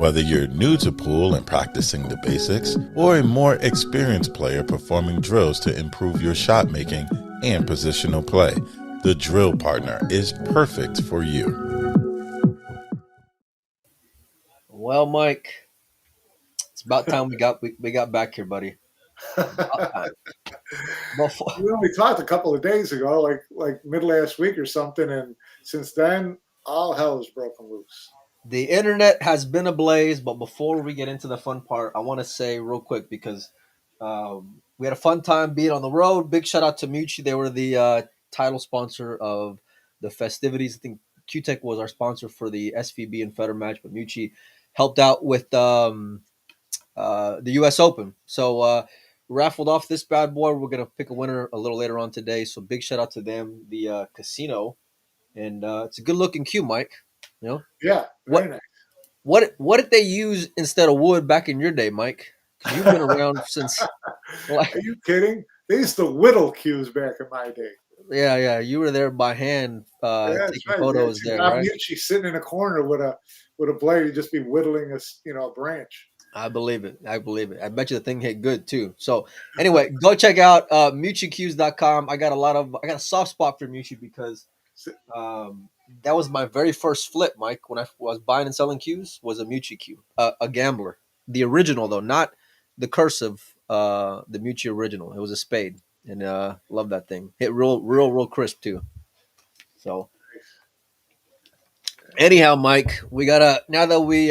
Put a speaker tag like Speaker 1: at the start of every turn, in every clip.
Speaker 1: Whether you're new to pool and practicing the basics, or a more experienced player performing drills to improve your shot making and positional play, the Drill Partner is perfect for you.
Speaker 2: Well, Mike, it's about time we got back here, buddy. About time. Before,
Speaker 3: We only talked a couple of days ago, like mid last week or something, and since then, all hell has broken loose.
Speaker 2: the internet has been ablaze, but before we get into the fun part, I want to say real quick because we had a fun time being on the road. Big shout out to Mucci. They were the title sponsor of the festivities. I think Q-Tech was our sponsor for the SVB and Federer match, but Mucci helped out with the U.S. Open. So raffled off this bad boy. We're gonna pick a winner a little later on today. So big shout out to them, the casino, and it's a good looking cue, Mike. You know
Speaker 3: Yeah, very
Speaker 2: what?
Speaker 3: nice.
Speaker 2: What did they use instead of wood back in your day, Mike? Because you've been around since. Like,
Speaker 3: Are you kidding? They used to whittle cues back in my day.
Speaker 2: yeah, you were there by hand
Speaker 3: Yeah, that's
Speaker 2: taking
Speaker 3: right.
Speaker 2: photos there,
Speaker 3: Bob
Speaker 2: right?
Speaker 3: Mucci sitting in a corner with a blade, he'd just be whittling a branch.
Speaker 2: I believe it. I believe it. I bet you the thing hit good too. So anyway, go check out MucciCues.com. I got a soft spot for Mucci because um, that was my very first flip, Mike, when I was buying and selling cues, was a Mucci cue, a gambler. The original though, not the cursive, the Mucci original. It was a spade. And love that thing. Hit real crisp too. So anyhow, Mike, we gotta now that we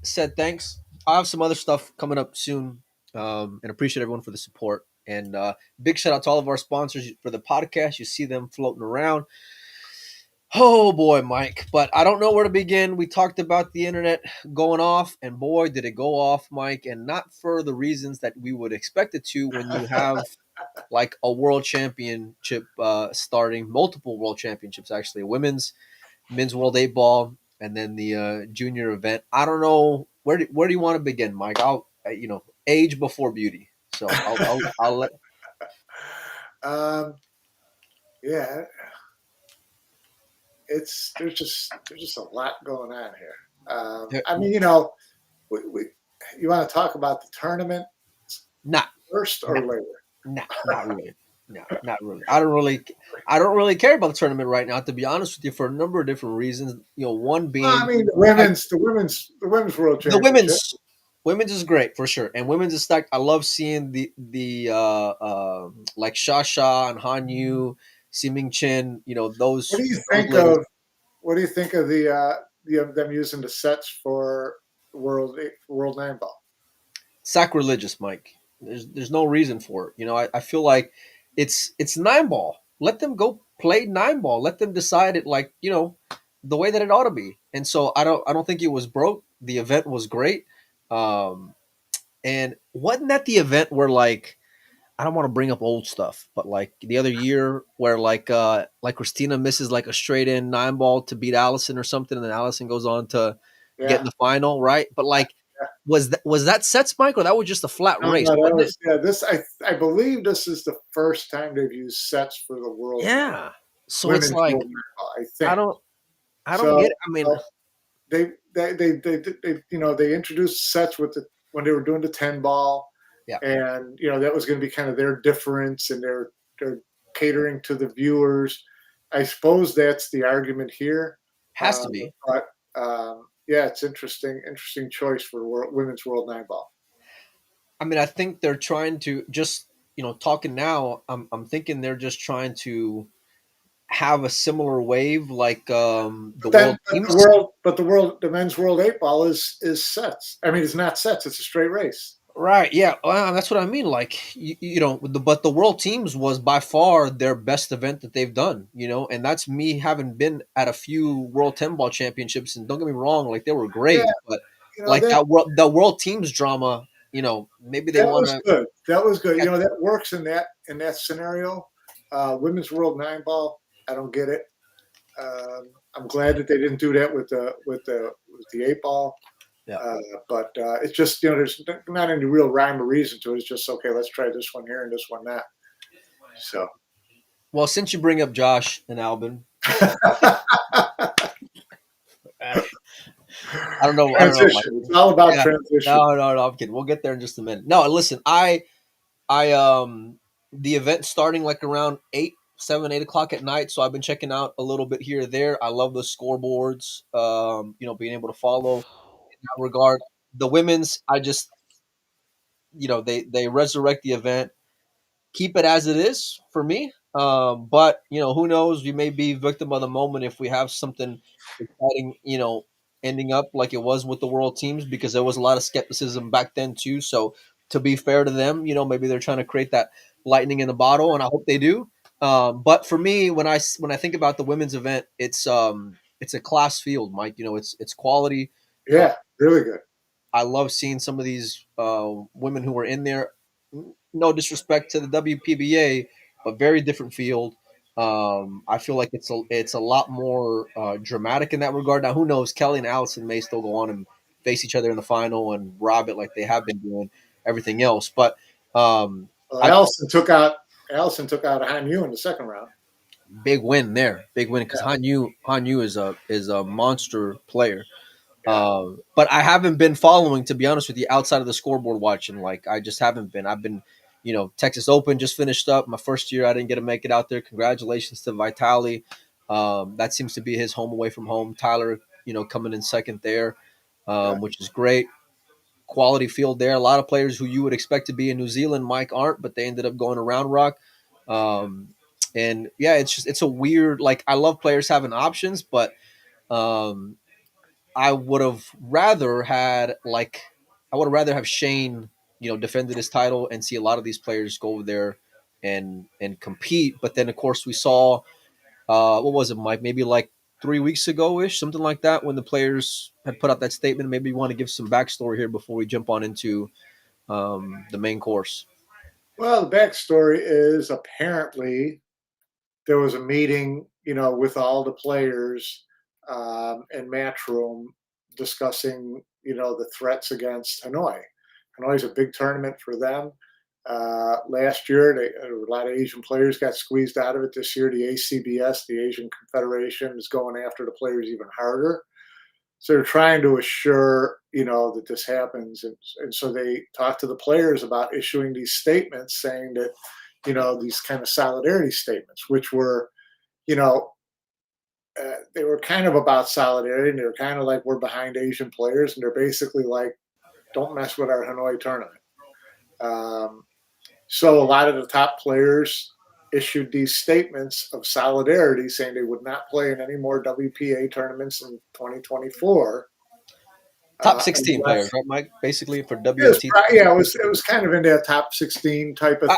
Speaker 2: said thanks. I have some other stuff coming up soon, and appreciate everyone for the support. And big shout out to all of our sponsors for the podcast. You see them floating around. Oh boy, Mike, but I don't know where to begin. We talked about the internet going off, and boy, did it go off, Mike, and not for the reasons that we would expect it to when you have like a world championship starting, multiple world championships actually, women's, men's world eight ball, and then the junior event. I don't know where do you want to begin, Mike? I'll age before beauty, so I'll let.
Speaker 3: Um, yeah, there's just a lot going on here. I mean, you want to talk about the tournament
Speaker 2: Not
Speaker 3: first or later?
Speaker 2: not really. No, not really. I don't really care about the tournament right now, to be honest with you, for a number of different reasons. One being,
Speaker 3: Well, I mean, the women's world
Speaker 2: the
Speaker 3: championship.
Speaker 2: women's is great for sure, and women's is stacked. I love seeing the like Shasha and Hanyu, Siming Chen. Those.
Speaker 3: What do you
Speaker 2: those
Speaker 3: think
Speaker 2: ladies.
Speaker 3: of what do you think of them using the sets for World Nine Ball?
Speaker 2: Sacrilegious, Mike. There's no reason for it. I feel like it's nine ball. Let them go play nine ball. Let them decide it like the way that it ought to be. And so I don't think it was broke. The event was great. Um, and wasn't that the event where like I don't want to bring up old stuff, but like the other year where like Christina misses like a straight in nine ball to beat Allison or something, and then Allison goes on to get in
Speaker 3: Yeah.
Speaker 2: the final, right? But like was that sets, Mike, or that was just a flat
Speaker 3: No,
Speaker 2: race,
Speaker 3: no, that
Speaker 2: wasn't it?
Speaker 3: was This I believe this is the first time they've used sets for the
Speaker 2: Yeah. So it's
Speaker 3: women's
Speaker 2: like
Speaker 3: World Nine Ball. I
Speaker 2: I
Speaker 3: think
Speaker 2: don't I don't get
Speaker 3: so.
Speaker 2: it. I mean,
Speaker 3: So they introduced sets when they were doing the 10 ball,
Speaker 2: yeah,
Speaker 3: and that was going to be kind of their difference, and they're catering to the viewers. I suppose that's the argument here.
Speaker 2: has to be.
Speaker 3: But yeah, it's interesting choice for women's World Nine Ball.
Speaker 2: I mean, I think they're trying to just talking now. I'm thinking they're just trying to have a similar wave like the
Speaker 3: But then,
Speaker 2: world teams.
Speaker 3: the men's World Eight Ball is sets. I mean, it's not sets; it's a straight race.
Speaker 2: Right. Yeah. Well, that's what I mean. Like, but the World Teams was by far their best event that they've done, and that's me having been at a few World 10 Ball Championships. And don't get me wrong, like, they were
Speaker 3: Yeah,
Speaker 2: great, but like
Speaker 3: that
Speaker 2: the World Teams drama, maybe they
Speaker 3: that
Speaker 2: want
Speaker 3: was
Speaker 2: to.
Speaker 3: good. That was good. That works in that scenario. Women's World Nine Ball, I don't get it. I'm glad that they didn't do that with the eight ball.
Speaker 2: Yeah.
Speaker 3: But it's just there's not any real rhyme or reason to it. It's just okay. Let's try this one here and this one that. So.
Speaker 2: Well, since you bring up Josh and Albin, I don't know. I don't know, Mike.
Speaker 3: Transition. It's all about
Speaker 2: Yeah.
Speaker 3: transition.
Speaker 2: No. I'm kidding. We'll get there in just a minute. No, listen. I the event starting like around 8 o'clock at night. So I've been checking out a little bit here or there. I love the scoreboards. Being able to follow in that regard. The women's, I just they resurrect the event, keep it as it is for me. But who knows? We may be victim of the moment if we have something exciting, ending up like it was with the world teams, because there was a lot of skepticism back then too. So to be fair to them, maybe they're trying to create that lightning in the bottle, and I hope they do. But for me, when I think about the women's event, it's a class field, Mike. It's quality. Uh,
Speaker 3: Yeah, really good.
Speaker 2: I love seeing some of these women who are in there. No disrespect to the WPBA, but very different field. I feel like it's a lot more dramatic in that regard. Now, who knows? Kelly and Allison may still go on and face each other in the final and rob it like they have been doing everything else. But
Speaker 3: Well,
Speaker 2: I
Speaker 3: Allison took out Han Yu in the second round.
Speaker 2: big win there, big win because Han Yu is a monster player.
Speaker 3: Yeah.
Speaker 2: But I haven't been following, to be honest with you, outside of the scoreboard watching. Like I just haven't been. I've been, Texas Open just finished up. My first year, I didn't get to make it out there. Congratulations to Vitali. That seems to be his home away from home. Tyler, coming in second there, which is great. Quality field there. A lot of players who you would expect to be in New Zealand, Mike, aren't, but they ended up going to Round Rock. And yeah, it's a weird. Like I love players having options, but um, I would have rather had I would have rather have Shane, defended his title and see a lot of these players go over there and compete. But then of course we saw what was it, Mike? Maybe like 3 weeks ago ish, something like that, when the players had put out that statement. Maybe you want to give some backstory here before we jump on into the main course.
Speaker 3: Well, the backstory is apparently there was a meeting, with all the players in Matchroom discussing, the threats against Hanoi. Hanoi is a big tournament for them. Last year, a lot of Asian players got squeezed out of it. This year, the ACBS, the Asian Confederation, is going after the players even harder. So they're trying to assure, that this happens. And so they talked to the players about issuing these statements saying that, these kind of solidarity statements, which were, you know, they were kind of about solidarity, and they were kind of like, we're behind Asian players. And they're basically like, don't mess with our Hanoi tournament. Um, so a lot of the top players issued these statements of solidarity saying they would not play in any more WPA tournaments in 2024.
Speaker 2: Top 16
Speaker 3: Unless,
Speaker 2: players, right, Mike? Basically for
Speaker 3: it was,
Speaker 2: WST.
Speaker 3: yeah, it was kind of in that top 16 type of.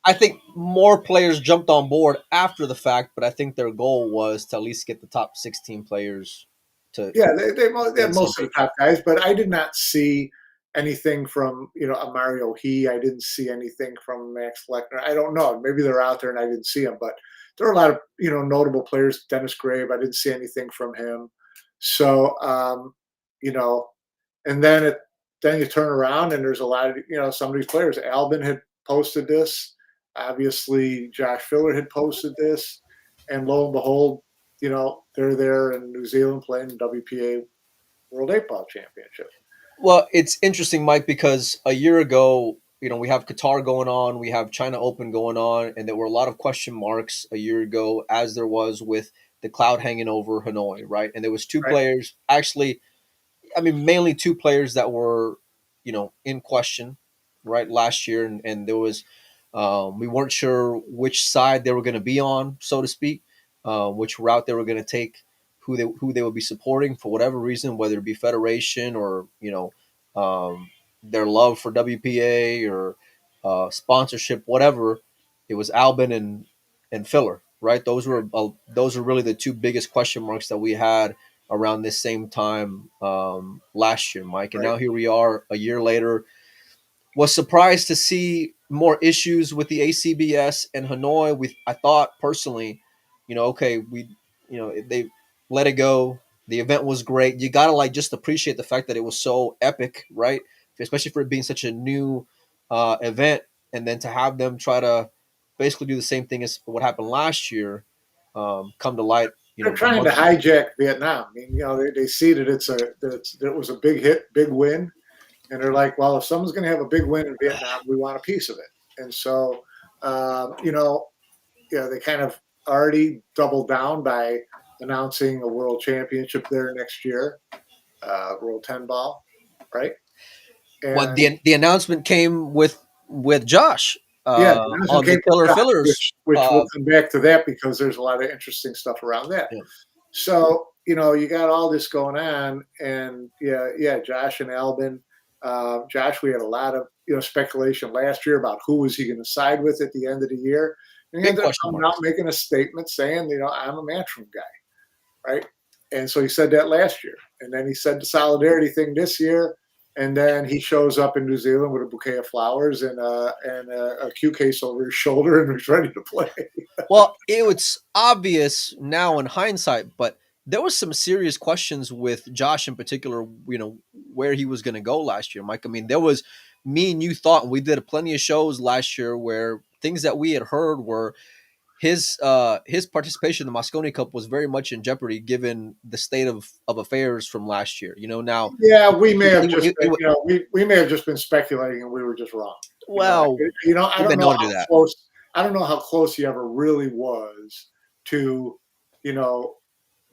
Speaker 2: I think more players jumped on board after the fact, but I think their goal was to at least get the top 16 players to.
Speaker 3: Yeah, they
Speaker 2: on
Speaker 3: had
Speaker 2: the same
Speaker 3: most of the
Speaker 2: page.
Speaker 3: top guys, but I did not see anything from a Mario He. I didn't see anything from Max Fleckner. I don't know. Maybe they're out there and I didn't see them, but there are a lot of notable players. Dennis Grave, I didn't see anything from him. So you know, and then you turn around and there's a lot of some of these players. Albin had posted this. Obviously, Josh Filler had posted this, and lo and behold, they're there in New Zealand playing WPA World 8-Ball Championship.
Speaker 2: Well, it's interesting, Mike, because a year ago, we have Qatar going on, we have China Open going on, and there were a lot of question marks a year ago, as there was with the cloud hanging over Hanoi, right? And there was two
Speaker 3: Right.
Speaker 2: players, actually, I mean, mainly two players that were, in question, right, last year, and there was, we weren't sure which side they were going to be on, so to speak, which route they were going to take, who they would be supporting for whatever reason, whether it be federation or their love for WPA or sponsorship, whatever. It was Albin and Filler, right? Those were really the two biggest question marks that we had around this same time last year, Mike. And
Speaker 3: Right.
Speaker 2: now here we are a year later. Was surprised to see more issues with the ACBS and Hanoi. I thought personally, okay, they let it go. The event was great. You gotta just appreciate the fact that it was so epic, right? Especially for it being such a new event, and then to have them try to basically do the same thing as what happened last year, come to light,
Speaker 3: They're trying to hijack Vietnam. I mean, they see that it was a big hit, big win, and they're like, well, if someone's going to have a big win in Vietnam, we want a piece of it. And so, they kind of already doubled down by announcing a world championship there next year, World 10 ball, right?
Speaker 2: Well, the announcement came with Josh.
Speaker 3: Yeah,
Speaker 2: on the Killer Fillers,
Speaker 3: which we'll come back to that because there's a lot of interesting stuff around that.
Speaker 2: Yeah.
Speaker 3: So you got all this going on, and Josh and Albin. Josh, we had a lot of speculation last year about who was he going to side with at the end of the year. And he ended up coming out making a statement saying, I'm a Matchroom guy, right? And so he said that last year, and then he said the solidarity thing this year. And then he shows up in New Zealand with a bouquet of flowers and a cue case over his shoulder, and he's ready to play.
Speaker 2: Well, it was obvious now in hindsight, but there was some serious questions with Josh in particular, where he was going to go last year, Mike. I mean, there was me and you thought, and we did plenty of shows last year where things that we had heard were his participation in the Mosconi Cup was very much in jeopardy given the state of affairs from last year. Now,
Speaker 3: we may have we may have just been speculating and we were just wrong.
Speaker 2: Well,
Speaker 3: I don't know how close. I don't know how close he ever really was to,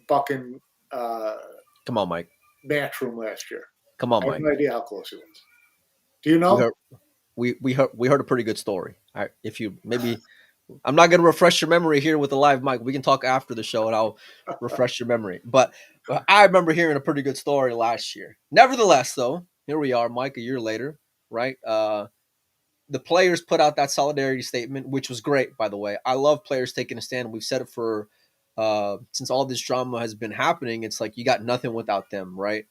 Speaker 3: bucking.
Speaker 2: Come on, Mike.
Speaker 3: Matchroom last year.
Speaker 2: Come on, Mike.
Speaker 3: I have no idea how close he was. Do you know?
Speaker 2: We heard a pretty good story. If you maybe. I'm not going to refresh your memory here with the live mic. We can talk after the show and I'll refresh your memory. But I remember hearing a pretty good story last year. Nevertheless, though, here we are, Mike, a year later, right? The players put out that solidarity statement, which was great, by the way. I love players taking a stand. We've said it for since all this drama has been happening. It's like you got nothing without them, right?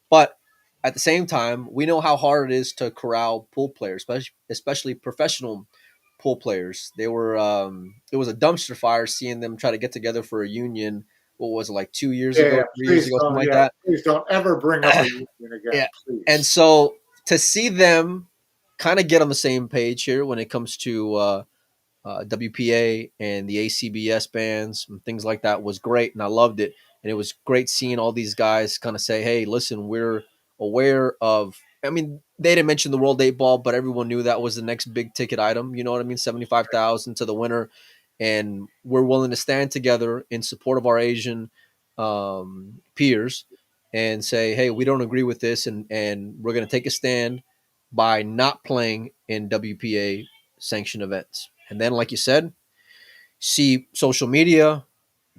Speaker 2: But at the same time, we know how hard it is to corral pool players, especially professional pool players. They were it was a dumpster fire seeing them try to get together for a union. What was it, like 2 years ago, 3 years ago, something like that?
Speaker 3: Please don't ever bring up a union again.
Speaker 2: Yeah.
Speaker 3: Please.
Speaker 2: And so to see them kind of get on the same page here when it comes to WPA and the ACBS bands and things like that was great, and I loved it. And it was great seeing all these guys kind of say, hey, listen, we're aware of, I mean, they didn't mention the World 8 Ball, but everyone knew that was the next big ticket item. You know what I mean? $75,000 to the winner. And we're willing to stand together in support of our Asian peers and say, hey, we don't agree with this. And we're going to take a stand by not playing in WPA sanctioned events. And then, like you said, see social media.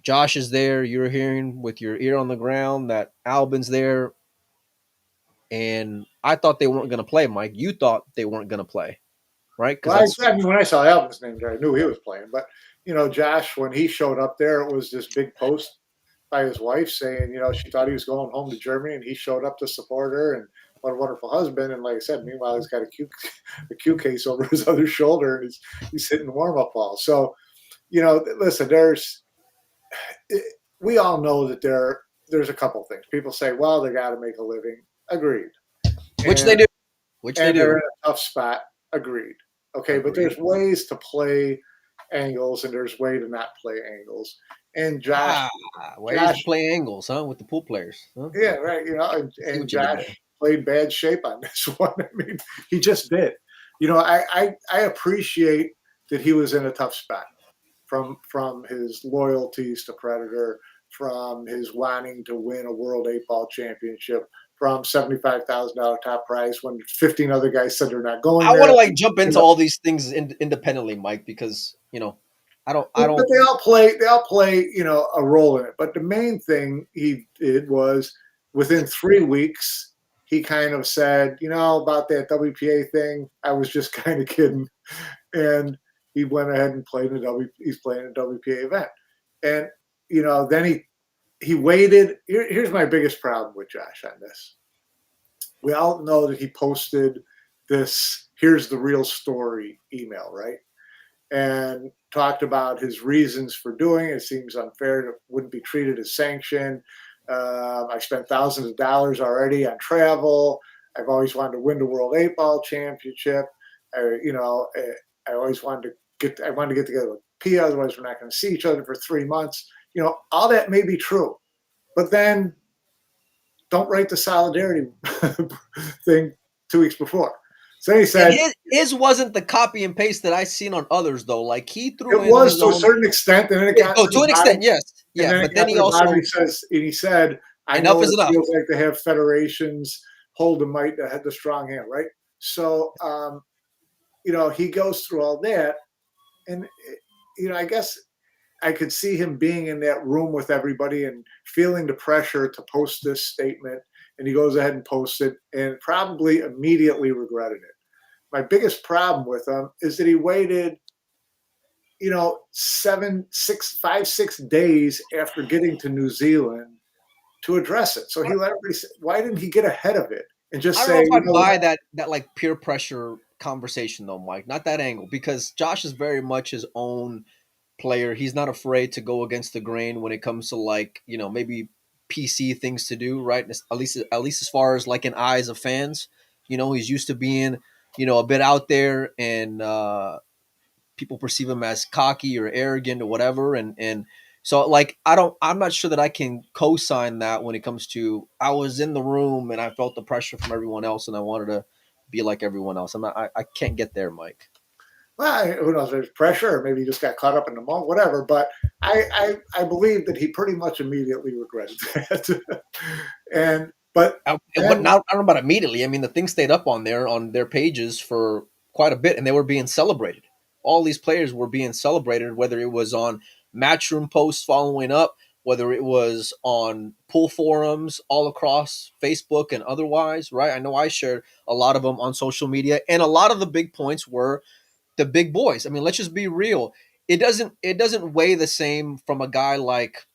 Speaker 2: Josh is there. You're hearing with your ear on the ground that Albin's there. And I thought they weren't going to play, Mike. You thought they weren't going to play, right?
Speaker 3: Well, when I saw Albin's name there, I knew he was playing. But, Josh, when he showed up there, it was this big post by his wife saying, she thought he was going home to Germany, and he showed up to support her, and what a wonderful husband. And like I said, meanwhile, he's got a cue case over his other shoulder, and he's hitting warm-up balls. So, listen, we all know that there's a couple things. People say, well, they got to make a living. Agreed.
Speaker 2: Which they do.
Speaker 3: They're in a tough spot. Agreed. Okay, but there's ways to play angles and there's way to not play angles. And Josh,
Speaker 2: ways to play angles, huh? With the pool players. Huh?
Speaker 3: Yeah, right. And Josh played bad shape on this one. I mean, he just did. I appreciate that he was in a tough spot from his loyalties to Predator, from his wanting to win a World 8 Ball championship, from $75,000 top prize when 15 other guys said they're not going.
Speaker 2: I want to jump into all these things independently, Mike, because I don't.
Speaker 3: But they all play a role in it. But the main thing he did was within 3 weeks he kind of said, about that WPA thing, I was just kind of kidding, and he went ahead and played he's playing a WPA event, and then he waited. Here's my biggest problem with Josh on this. We all know that he posted this "Here's the real story" email, right? And talked about his reasons for doing it. It seems unfair. It wouldn't be treated as sanctioned. I spent thousands of dollars already on travel. I've always wanted to win the World 8 Ball Championship. I always wanted to get together with Pia. Otherwise, we're not going to see each other for 3 months. all that may be true, but then don't write the solidarity thing 2 weeks before. So he said
Speaker 2: And his wasn't the copy and paste that I seen on others though. Like he threw
Speaker 3: it
Speaker 2: in
Speaker 3: was
Speaker 2: his
Speaker 3: to a
Speaker 2: own.
Speaker 3: certain extent, and then it got
Speaker 2: Oh,
Speaker 3: to
Speaker 2: to
Speaker 3: the
Speaker 2: an
Speaker 3: bottom,
Speaker 2: extent, yes,
Speaker 3: and
Speaker 2: yeah.
Speaker 3: then it
Speaker 2: But
Speaker 3: got
Speaker 2: then
Speaker 3: to
Speaker 2: he
Speaker 3: the bottom.
Speaker 2: also
Speaker 3: He said, I
Speaker 2: enough
Speaker 3: know
Speaker 2: is
Speaker 3: what it
Speaker 2: enough.
Speaker 3: feels like to have federations hold the might that had the strong hand, right? So, he goes through all that, and I guess I could see him being in that room with everybody and feeling the pressure to post this statement. And he goes ahead and posts it and probably immediately regretted it. My biggest problem with him is that he waited, 6 days after getting to New Zealand to address it. So he let everybody say, why didn't he get ahead of it and
Speaker 2: I
Speaker 3: just
Speaker 2: don't know
Speaker 3: say,
Speaker 2: if I
Speaker 3: what?
Speaker 2: buy that like peer pressure conversation though, Mike. Not that angle because Josh is very much his own player. He's not afraid to go against the grain when it comes to like maybe PC things to do. Right, at least as far as like in eyes of fans, he's used to being a bit out there and people perceive him as cocky or arrogant or whatever and so like I'm not sure that I can co-sign that when it comes to I was in the room and I felt the pressure from everyone else and I wanted to be like everyone else. I can't get there, Mike.
Speaker 3: Well, who knows? There's pressure, or maybe he just got caught up in the moment, whatever. But I believe that he pretty much immediately regretted that. and but
Speaker 2: But
Speaker 3: then,
Speaker 2: not I don't know about immediately. I mean, the thing stayed up on their pages for quite a bit, and they were being celebrated. All these players were being celebrated, whether it was on Matchroom posts following up, whether it was on pool forums all across Facebook and otherwise. Right? I know I shared a lot of them on social media, and a lot of the big points were the big boys. I mean, let's just be real. It doesn't weigh the same from a guy like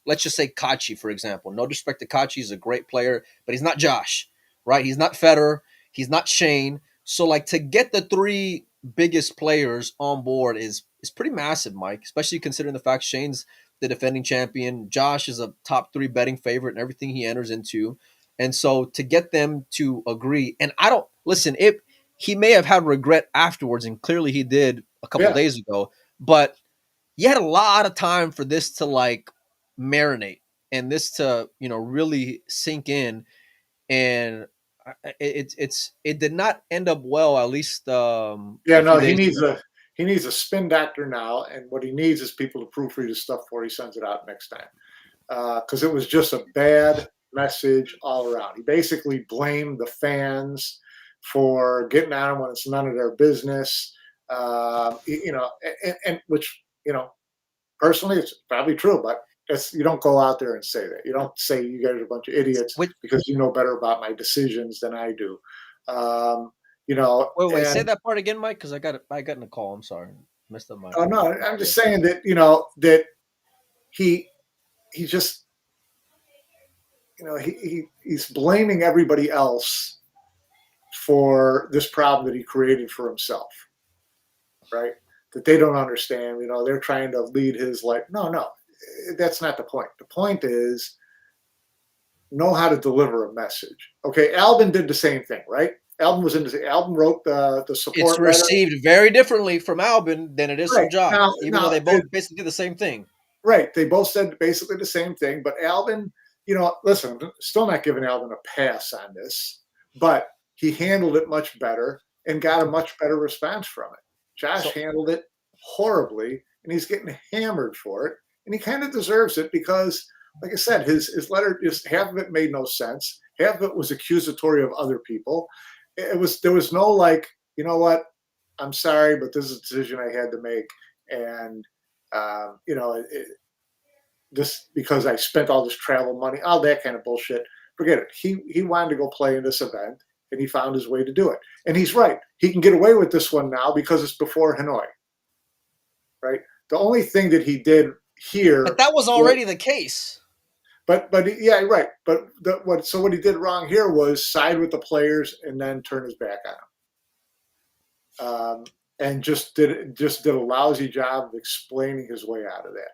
Speaker 2: let's just say Kachi, for example. No disrespect to Kachi, he's a great player, but he's not Josh, right? He's not Federer, he's not Shane. So like to get the three biggest players on board is pretty massive, Mike, especially considering the fact Shane's the defending champion. Josh is a top 3 betting favorite in everything he enters into. And so to get them to agree, and I don't listen, it he may have had regret afterwards, and clearly he did a couple
Speaker 3: yeah,
Speaker 2: days ago. But you had a lot of time for this to like marinate and this to really sink in, and it did not end up well. At least
Speaker 3: yeah,
Speaker 2: a
Speaker 3: no,
Speaker 2: few
Speaker 3: he
Speaker 2: days
Speaker 3: needs
Speaker 2: ago.
Speaker 3: a spin doctor now, and what he needs is people to proofread his stuff before he sends it out next time. Because it was just a bad message all around. He basically blamed the fans for getting on him when it's none of their business. And which personally, it's probably true, but you don't go out there and say that. You don't say you guys are a bunch of idiots
Speaker 2: Which
Speaker 3: because you know better about my decisions than I do.
Speaker 2: wait, say
Speaker 3: And
Speaker 2: that part again, Mike, because I got in a call. I'm sorry, messed up my
Speaker 3: oh no,
Speaker 2: my
Speaker 3: I'm
Speaker 2: audio.
Speaker 3: just saying that that he he just he's blaming everybody else for this problem that he created for himself, right? That they don't understand. They're trying to lead his life. No, that's not the point. The point is know how to deliver a message. Okay, Albin did the same thing, right? Albin wrote the
Speaker 2: It's
Speaker 3: support letter.
Speaker 2: received very differently from Albin than it is from
Speaker 3: Right.
Speaker 2: Josh,
Speaker 3: Now
Speaker 2: even though
Speaker 3: now
Speaker 2: they both basically did the same thing.
Speaker 3: right. They both said basically the same thing, but Albin, listen, I'm still not giving Albin a pass on this, but he handled it much better and got a much better response from it. Josh
Speaker 2: So
Speaker 3: handled it horribly, and he's getting hammered for it, and he kind of deserves it because, like I said, his letter, just half of it made no sense, half of it was accusatory of other people. There was no like, you know what, I'm sorry, but this is a decision I had to make, and this because I spent all this travel money, all that kind of bullshit. Forget it. He wanted to go play in this event, and he found his way to do it. And he's right. He can get away with this one now because it's before Hanoi, right? The only thing that he did
Speaker 2: but
Speaker 3: here,
Speaker 2: that was
Speaker 3: was,
Speaker 2: already the case.
Speaker 3: but yeah, right. But what he did wrong here was side with the players and then turn his back on them, and just did a lousy job of explaining his way out of that.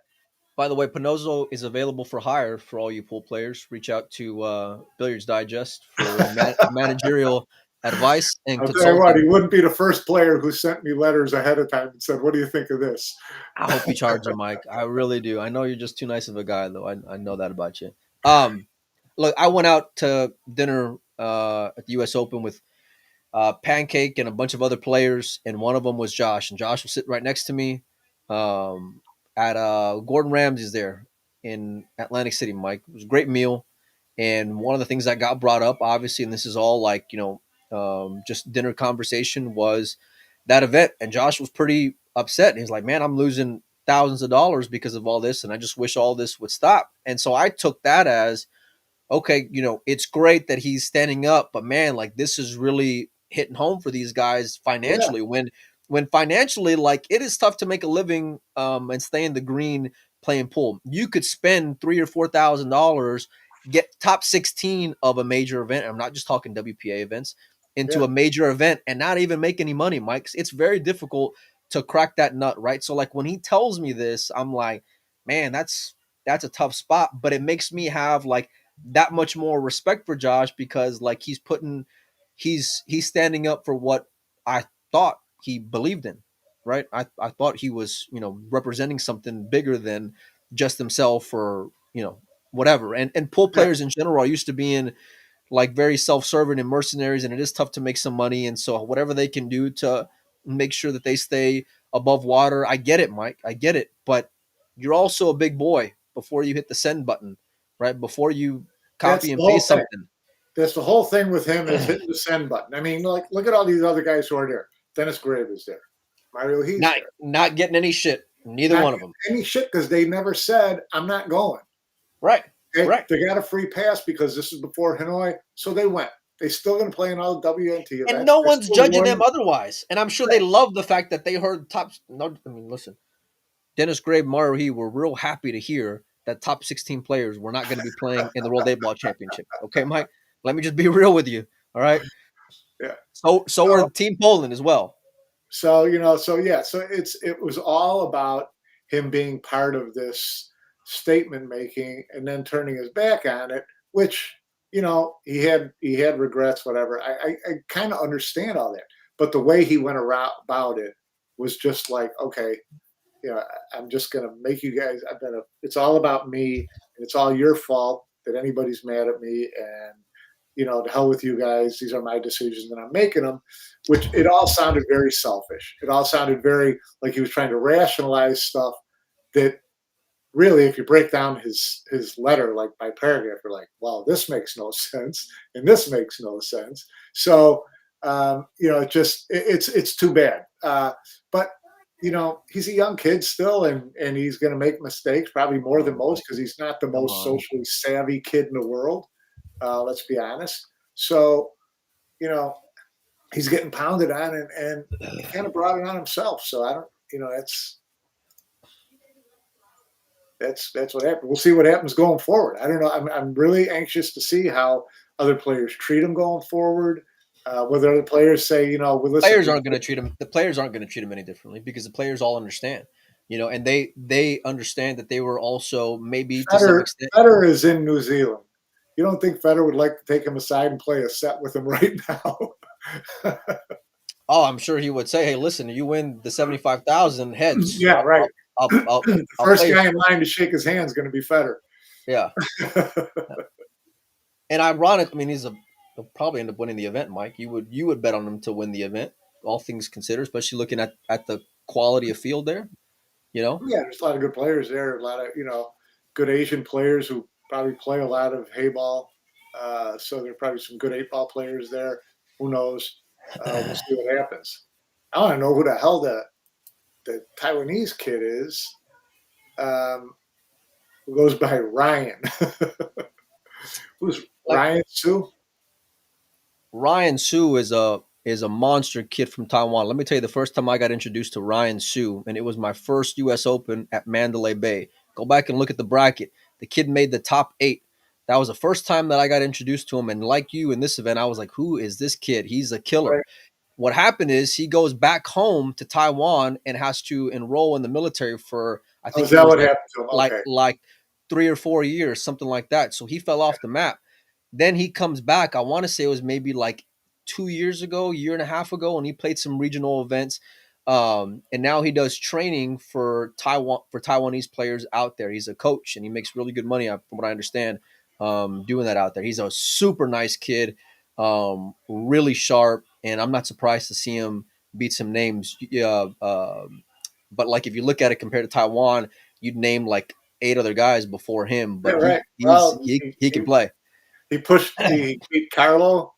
Speaker 2: By the way, Pinozo is available for hire for all you pool players. Reach out to Billiards Digest for managerial advice and
Speaker 3: I'll tell you what,
Speaker 2: consulting.
Speaker 3: he wouldn't be the first player who sent me letters ahead of time and said, "What do you think of this?"
Speaker 2: I hope you charge him, Mike. I really do. I know you're just too nice of a guy, though. I know that about you. Look, I went out to dinner at the U.S. Open with Pancake and a bunch of other players, and one of them was Josh, and Josh was sitting right next to me um, at Gordon Ramsay's there in Atlantic City. Mike, it was a great meal, and one of the things that got brought up, obviously, and this is all like just dinner conversation, was that event, and Josh was pretty upset. He's like, "Man, I'm losing thousands of dollars because of all this, and I just wish all this would stop." And so I took that as okay, it's great that he's standing up, but man, like this is really hitting home for these guys
Speaker 3: Yeah,
Speaker 2: financially. When financially, like it is tough to make a living and stay in the green playing pool. You could spend $3,000 or $4,000, get top 16 of a major event. I'm not just talking WPA events into
Speaker 3: yeah,
Speaker 2: a major event and not even make any money, Mike. It's very difficult to crack that nut, right? So like when he tells me this, I'm like, man, that's a tough spot, but it makes me have like that much more respect for Josh because like he's standing up for what I thought he believed in, right? I thought he was, representing something bigger than just himself or, whatever. And pool
Speaker 3: yeah.
Speaker 2: players in general are used to being like very self-serving and mercenaries, and it is tough to make some money. And so whatever they can do to make sure that they stay above water, I get it, Mike. I get it. But you're also a big boy before you hit the send button, right? Before you
Speaker 3: That's
Speaker 2: copy
Speaker 3: the
Speaker 2: and
Speaker 3: whole
Speaker 2: paste
Speaker 3: thing.
Speaker 2: something.
Speaker 3: That's the whole thing with him is hitting the send button. I mean, like, look at all these other guys who are there. Dennis Grave is there. Mario Heath
Speaker 2: Not
Speaker 3: there.
Speaker 2: not getting any shit. Neither
Speaker 3: Not
Speaker 2: one of them.
Speaker 3: any shit because they never said, "I'm not going."
Speaker 2: Right.
Speaker 3: Okay,
Speaker 2: Right.
Speaker 3: they got a free pass because this is before Hanoi, so they went. They still going to play in all the WNT
Speaker 2: And
Speaker 3: events.
Speaker 2: no
Speaker 3: They're
Speaker 2: one's
Speaker 3: still
Speaker 2: judging them
Speaker 3: winning.
Speaker 2: otherwise. And I'm sure they love the fact that they heard top. No, I mean, listen, Dennis Grave, Mario He were real happy to hear that top 16 players were not going to be playing in the World A Ball Championship. Okay, Mike. Let me just be real with you. All right.
Speaker 3: Yeah.
Speaker 2: So
Speaker 3: So,
Speaker 2: are Team Poland as well.
Speaker 3: so yeah, so it was all about him being part of this statement making and then turning his back on it, which he had regrets, whatever. I kind of understand all that, but the way he went around about it was just like, okay, I'm just gonna make you guys. It's all about me, and it's all your fault that anybody's mad at me, and to hell with you guys. These are my decisions, and I'm making them. Which it all sounded very selfish. It all sounded very like he was trying to rationalize stuff that really, if you break down his letter like by paragraph, you're like, well, this makes no sense, and this makes no sense. So it's too bad. But he's a young kid still, and he's going to make mistakes, probably more than
Speaker 2: Oh,
Speaker 3: most,
Speaker 2: Mike,
Speaker 3: because he's not the
Speaker 2: come
Speaker 3: most
Speaker 2: on.
Speaker 3: socially savvy kid in the world. Let's be honest. So you know he's getting pounded on, and he kind of brought it on himself. So I don't, that's what happened. We'll see what happens going forward. I don't know. I'm really anxious to see how other players treat him going forward. Whether other players say, we listen.
Speaker 2: Players aren't going to treat him. The players aren't going to treat him any differently because the players all understand, and they understand that they were also maybe to some extent.
Speaker 3: Federer is in New Zealand. You don't think Federer would like to take him aside and play a set with him right now?
Speaker 2: Oh, I'm sure he would say, "Hey, listen, you win the 75,000 heads.
Speaker 3: Yeah, right. The
Speaker 2: I'll
Speaker 3: first
Speaker 2: play."
Speaker 3: guy in line to shake his hand is going to be Federer.
Speaker 2: Yeah, and ironic. I mean, he'll probably end up winning the event, Mike. You would bet on him to win the event, all things considered, especially looking at the quality of field there. You know,
Speaker 3: Yeah, there's a lot of good players there. A lot of good Asian players who probably play a lot of hay ball. So there are probably some good 8-ball players there. Who knows? We'll see what happens. I want to know who the hell the Taiwanese kid is. Who goes by Ryan? Who's
Speaker 2: like
Speaker 3: Ryan Su?
Speaker 2: Ryan Su is a monster kid from Taiwan. Let me tell you, the first time I got introduced to Ryan Su, and it was my first U.S. Open at Mandalay Bay. Go back and look at the bracket. The kid made the top 8. That was the first time that I got introduced to him. And like you in this event, I was like, who is this kid? He's a killer.
Speaker 3: Right.
Speaker 2: What happened is he goes back home to Taiwan and has to enroll in the military for, I
Speaker 3: Oh,
Speaker 2: think
Speaker 3: is
Speaker 2: it
Speaker 3: that
Speaker 2: was
Speaker 3: what happened to him?
Speaker 2: like
Speaker 3: Okay.
Speaker 2: like 3 or 4 years, something like that. So he fell off the map. Then he comes back. I want to say it was maybe like 2 years ago, year and a half ago, and he played some regional events. And now he does training for Taiwanese players out there. He's a coach and he makes really good money, from what I understand, doing that out there. He's a super nice kid, really sharp, and I'm not surprised to see him beat some names. But like if you look at it compared to Taiwan, you'd name like 8 other guys before him.
Speaker 3: Yeah,
Speaker 2: But
Speaker 3: right.
Speaker 2: he can play.
Speaker 3: He beat Carlo,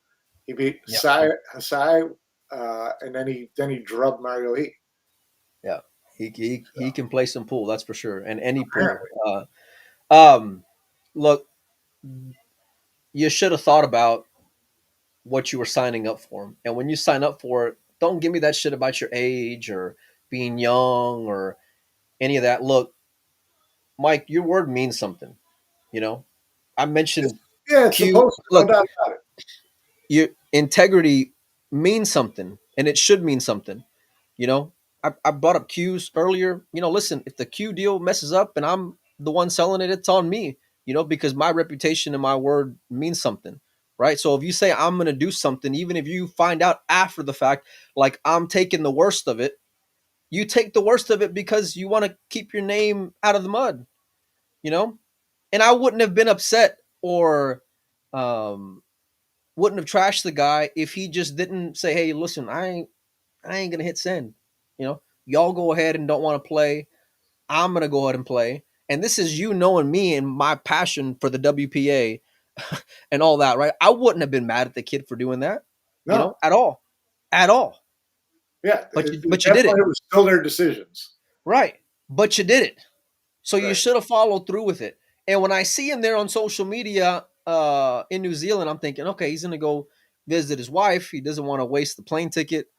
Speaker 3: he beat
Speaker 2: Yeah.
Speaker 3: Hasai, and then he drubbed Mario He.
Speaker 2: Yeah, he can play some pool, that's for sure, and any pool.
Speaker 3: Apparently.
Speaker 2: Look, you should have thought about what you were signing up for, and when you sign up for it, don't give me that shit about your age or being young or any of that. Look, Mike, your word means something. You know, I mentioned
Speaker 3: Yeah, it's
Speaker 2: Q.
Speaker 3: supposed to, no
Speaker 2: Look,
Speaker 3: doubt about it.
Speaker 2: your integrity means something, and it should mean something. You know, I brought up Q's earlier. You know, listen, if the Q deal messes up and I'm the one selling it, it's on me. You know, because my reputation and my word means something, right? So if you say I'm going to do something, even if you find out after the fact, like I'm taking the worst of it, you take the worst of it because you want to keep your name out of the mud. You know, and I wouldn't have been upset or um, wouldn't have trashed the guy if he just didn't say, "Hey, listen, I ain't gonna hit send." You know, y'all go ahead and don't want to play. I'm gonna go ahead and play. And this is you knowing me and my passion for the WPA and all that, right? I wouldn't have been mad at the kid for doing that, you
Speaker 3: No,
Speaker 2: know, at all.
Speaker 3: yeah,
Speaker 2: But you did it,
Speaker 3: definitely was still their decisions.
Speaker 2: right? But you did it, so you
Speaker 3: Right.
Speaker 2: should have followed through with it. And when I see him there on social media in New Zealand, I'm thinking, okay, he's gonna go visit his wife. He doesn't want to waste the plane ticket,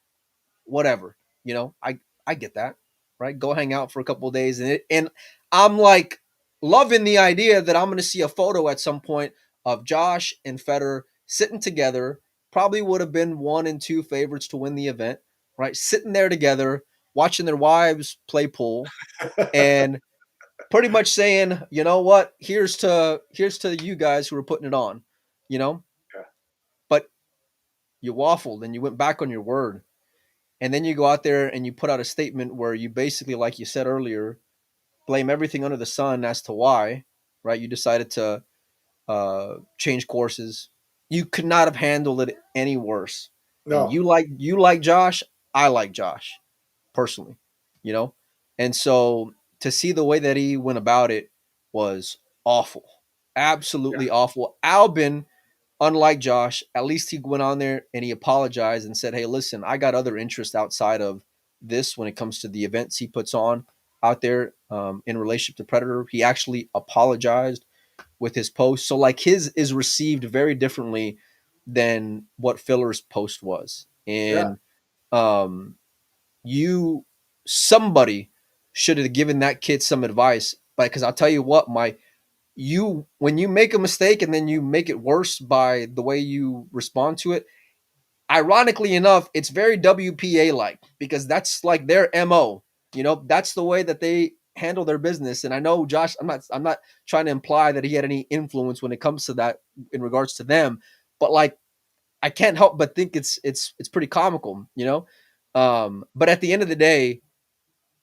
Speaker 2: whatever. You know, I get that, right? Go hang out for a couple of days, and I'm like loving the idea that I'm going to see a photo at some point of Josh and Federer sitting together. Probably would have been 1 and 2 favorites to win the event, right? Sitting there together, watching their wives play pool, and pretty much saying, you know what, here's to you guys who are putting it on, you know.
Speaker 3: Yeah.
Speaker 2: But you waffled and you went back on your word. And then you go out there and you put out a statement where you basically, like you said earlier, blame everything under the sun as to why, right? You decided to change courses. You could not have handled it any worse. And
Speaker 3: No.
Speaker 2: you like Josh. I like Josh personally, you know. And so to see the way that he went about it was awful, absolutely awful. Albin, unlike Josh, at least he went on there and he apologized and said, "Hey, listen, I got other interests outside of this when it comes to the events he puts on out there in relationship to Predator." He actually apologized with his post, so like his is received very differently than what Filler's post was,
Speaker 3: Yeah.
Speaker 2: and um, you somebody should have given that kid some advice, because I'll tell you what, my you when you make a mistake and then you make it worse by the way you respond to it, ironically enough, it's very WPA like, because that's like their MO. You know, that's the way that they handle their business. And I know Josh, I'm not trying to imply that he had any influence when it comes to that in regards to them, but like I can't help but think it's pretty comical, you know. But at the end of the day,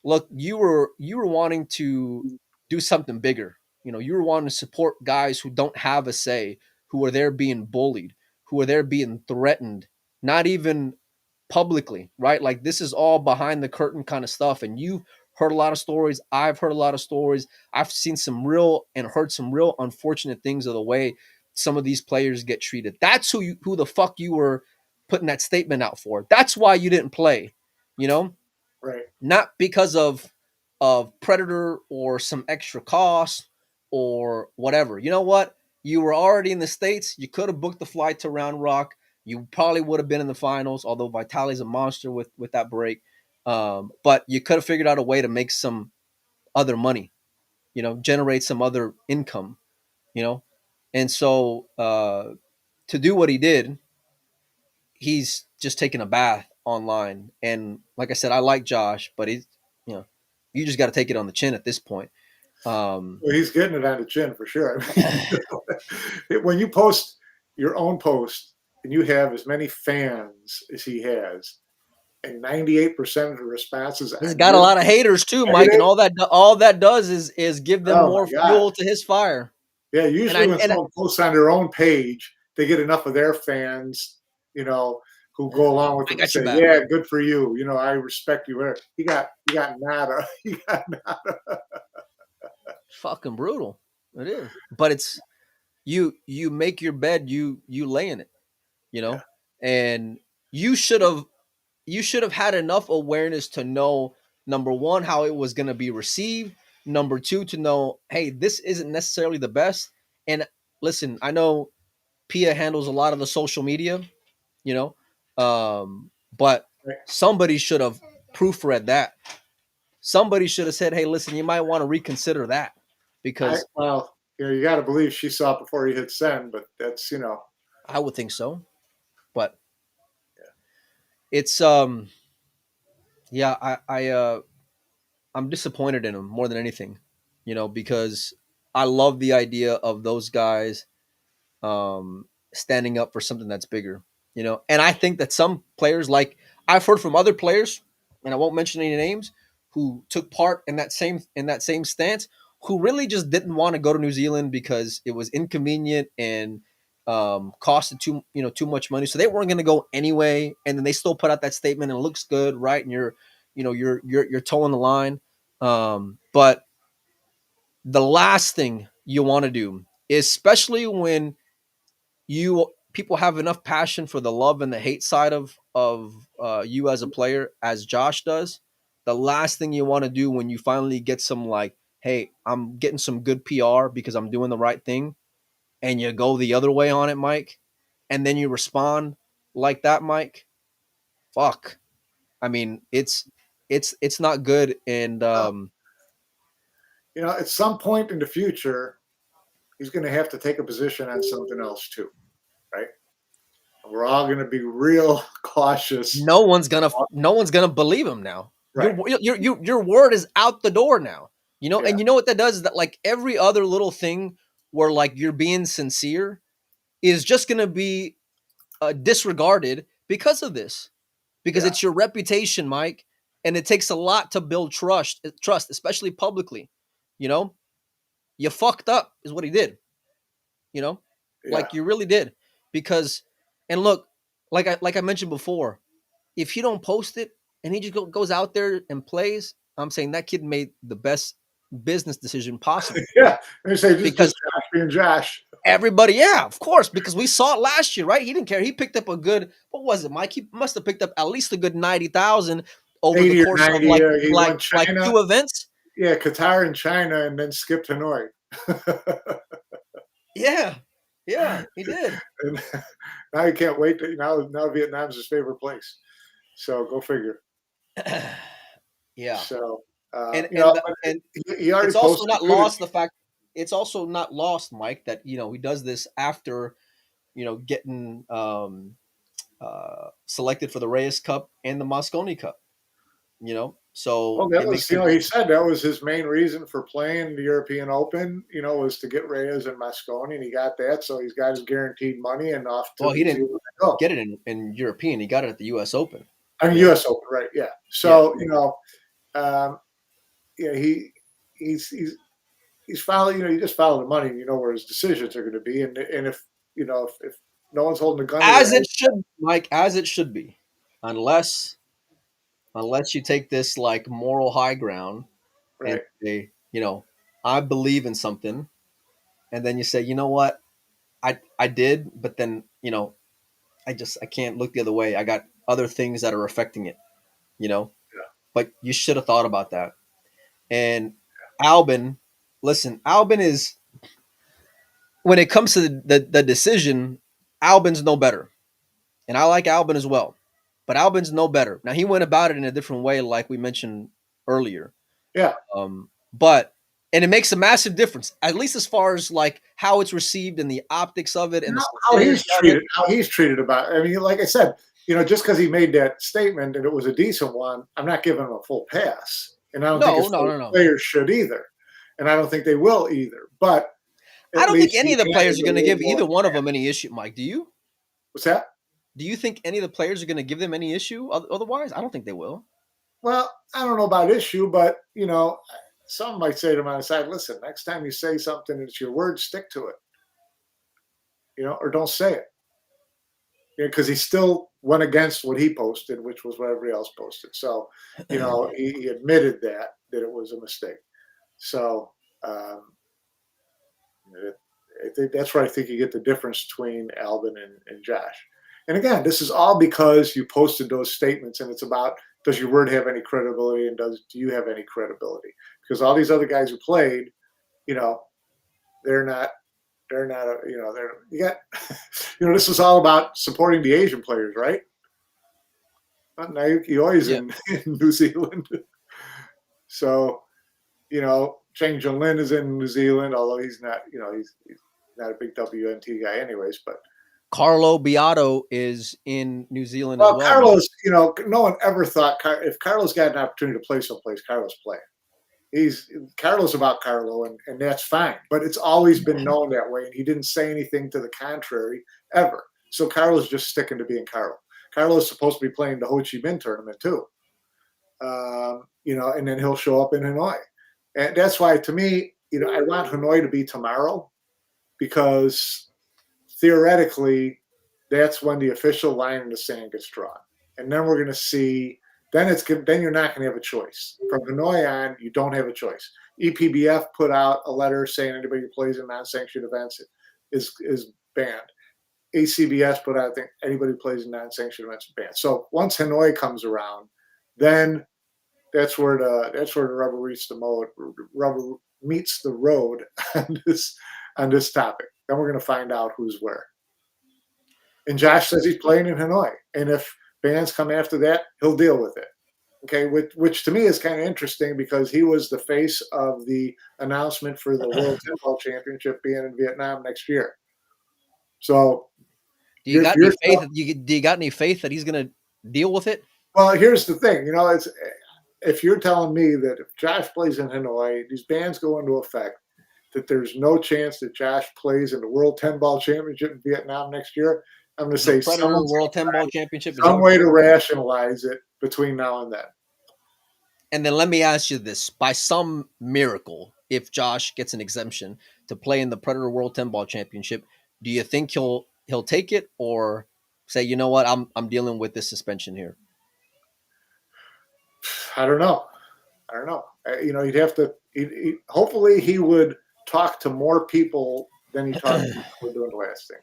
Speaker 2: look, you were wanting to do something bigger. You know, you were wanting to support guys who don't have a say, who are there being bullied, who are there being threatened, not even publicly, right? Like this is all behind the curtain kind of stuff. And you've heard a lot of stories. I've heard a lot of stories. I've seen some real and heard some real unfortunate things of the way some of these players get treated. That's who the fuck you were putting that statement out for. That's why you didn't play, you know?
Speaker 3: Right.
Speaker 2: Not because of Predator or some extra cost or whatever. You know what? You were already in the States. You could have booked the flight to Round Rock. You probably would have been in the finals, although Vitali's a monster with that break. But you could have figured out a way to make some other money, you know, generate some other income, you know. And so to do what he did, he's just taking a bath online. And like I said, I like Josh, but he's, you know, you just got to take it on the chin at this point.
Speaker 3: Well, he's getting it on the chin for sure. I mean, when you post your own post and you have as many fans as he has, and 98% of the responses
Speaker 2: He's got a lot of haters too, Mike, and all that does is give them
Speaker 3: Oh
Speaker 2: more
Speaker 3: my God.
Speaker 2: fuel to his fire.
Speaker 3: Yeah, usually when
Speaker 2: And
Speaker 3: someone posts on their own page, they get enough of their fans, who go along with
Speaker 2: I
Speaker 3: them and
Speaker 2: got your
Speaker 3: say,
Speaker 2: back.
Speaker 3: "Yeah, good for you. I respect you." He got nada. He got nada.
Speaker 2: Fucking brutal. It is. But it's you make your bed, you lay in it,
Speaker 3: Yeah.
Speaker 2: and you should have had enough awareness to know, number one, how it was going to be received, number two, to know, hey, this isn't necessarily the best. And listen, I know Pia handles a lot of the social media, you know but
Speaker 3: Right.
Speaker 2: somebody should have proofread that. Somebody should have said, hey, listen, you might want to reconsider that, because
Speaker 3: You got to believe she saw it before he hit send, but that's
Speaker 2: I would think so. But
Speaker 3: Yeah.
Speaker 2: it's yeah, I'm disappointed in him more than anything, because I love the idea of those guys standing up for something that's bigger, and I think that some players, like I've heard from other players, and I won't mention any names, who took part in that same stance, who really just didn't want to go to New Zealand because it was inconvenient and costed too much money, so they weren't going to go anyway, and then they still put out that statement and it looks good, right? And you're towing the line, but the last thing you want to do, especially when people have enough passion for the love and the hate side of you as a player, as Josh does. The last thing you want to do when you finally get some, like, hey, I'm getting some good PR because I'm doing the right thing, and you go the other way on it, Mike, and then you respond like that, Mike. Fuck. I mean, it's not good, and
Speaker 3: At some point in the future, he's going to have to take a position on something else too, right? We're all going to be real cautious.
Speaker 2: no one's gonna believe him now.
Speaker 3: Right.
Speaker 2: Your word is out the door now.
Speaker 3: Yeah.
Speaker 2: And you know what that does is that, like, every other little thing where, like, you're being sincere is just gonna be disregarded because of this, because
Speaker 3: Yeah.
Speaker 2: it's your reputation, Mike, and it takes a lot to build trust, especially publicly. You fucked up is what he did.
Speaker 3: Yeah.
Speaker 2: Like, you really did, because, and look, like I mentioned before, if you don't post it and he just goes out there and plays, I'm saying that kid made the best business decision possible.
Speaker 3: Yeah. And you say
Speaker 2: Because
Speaker 3: just Josh being Josh.
Speaker 2: everybody, yeah, of course, because we saw it last year, right? He didn't care. He picked up a good, what was it, Mike? He must have picked up at least a good 90,000 over
Speaker 3: 80
Speaker 2: the
Speaker 3: or
Speaker 2: course
Speaker 3: 90,
Speaker 2: of like
Speaker 3: he won
Speaker 2: like
Speaker 3: China.
Speaker 2: 2 events.
Speaker 3: Yeah, Qatar and China, and then skipped Hanoi.
Speaker 2: Yeah, he did.
Speaker 3: And now he can't wait. Now Vietnam's his favorite place. So go figure.
Speaker 2: Yeah.
Speaker 3: So
Speaker 2: And
Speaker 3: he already
Speaker 2: it's also
Speaker 3: posted
Speaker 2: not
Speaker 3: good.
Speaker 2: lost the fact. It's also not lost, Mike, that he does this after getting selected for the Reyes Cup and the Mosconi Cup. So
Speaker 3: Well, that
Speaker 2: it
Speaker 3: was,
Speaker 2: makes it,
Speaker 3: he said that was his main reason for playing the European Open, was to get Reyes and Mosconi, and he got that. So he's got his guaranteed money and off to
Speaker 2: he
Speaker 3: New
Speaker 2: didn't
Speaker 3: Zealand to go.
Speaker 2: get it in European. He got it at the U.S. Open.
Speaker 3: I mean, U.S. Open, right? Yeah. So he's following. You just follow the money. You know where his decisions are going to be, and if if no one's holding a gun,
Speaker 2: As it should, Mike, as it should be, unless you take this, like, moral high ground and
Speaker 3: right?
Speaker 2: say, I believe in something, and then you say, you know what, I did, but then I can't look the other way. I got other things that are affecting it,
Speaker 3: Yeah.
Speaker 2: But you should have thought about that. And Albin, listen, Albin is, when it comes to the decision, Albin's no better. And I like Albin as well. But Albin's no better. Now, he went about it in a different way, like we mentioned earlier.
Speaker 3: Yeah.
Speaker 2: And it makes a massive difference, at least as far as, like, how it's received and the optics of it, and
Speaker 3: how he's treated about it. I mean, like I said, just because he made that statement and it was a decent one, I'm not giving him a full pass. And I don't think his players should either. And I don't think they will either. But
Speaker 2: I don't think any of the players are going to give either one of them any issue, Mike. Do you?
Speaker 3: What's that?
Speaker 2: Do you think any of the players are going to give them any issue? Otherwise, I don't think they will.
Speaker 3: Well, I don't know about issue, but some might say to him on the side, listen, next time you say something, it's your word, stick to it, or don't say it. Because he still went against what he posted, which was what everybody else posted. So, he admitted that it was a mistake. So, I think that's where I think you get the difference between Alvin and Josh. And again, this is all because you posted those statements, and it's about, does your word have any credibility, and do you have any credibility? Because all these other guys who played, they're not you got this is all about supporting the Asian players, right? Naoki Oi's in New Zealand. So, Cheng Jun-Lin is in New Zealand, although he's not, he's not a big WNT guy anyways, but
Speaker 2: Carlo Beato is in New Zealand
Speaker 3: well,
Speaker 2: as well.
Speaker 3: Carlos, no one ever thought if Carlos got an opportunity to play someplace, Carlos playing. Carlo's about Carlo, and that's fine. But it's always been known that way, and he didn't say anything to the contrary ever. So Carlo's just sticking to being Carlo. Carlo's supposed to be playing the Ho Chi Minh tournament too, and then he'll show up in Hanoi, and that's why, to me, I want Hanoi to be tomorrow, because theoretically, that's when the official line in the sand gets drawn, and then we're going to see. Then you're not going to have a choice. From Hanoi on, you don't have a choice. EPBF put out a letter saying anybody who plays in non-sanctioned events is banned. ACBS put out, I think, anybody who plays in non-sanctioned events is banned. So once Hanoi comes around, then that's where the rubber meets the road on this topic. Then we're going to find out who's where. And Josh says he's playing in Hanoi, and if bans come after that, he'll deal with it. Okay, which to me is kind of interesting, because he was the face of the announcement for the World Tenball Championship being in Vietnam next year. So,
Speaker 2: do you got any faith? Do you got any faith that he's going to deal with it?
Speaker 3: Well, here's the thing. It's if you're telling me that if Josh plays in Hanoi, these bans go into effect, that there's no chance that Josh plays in the World Tenball Championship in Vietnam next year, I'm going to say
Speaker 2: World Tenball Championship.
Speaker 3: Some way to rationalize it between now and then.
Speaker 2: And then let me ask you this: by some miracle, if Josh gets an exemption to play in the Predator World Tenball Championship, do you think he'll take it, or say, you know what, I'm dealing with this suspension here?
Speaker 3: I don't know. He'd have to. Hopefully, he would talk to more people than he talked to people doing the last thing.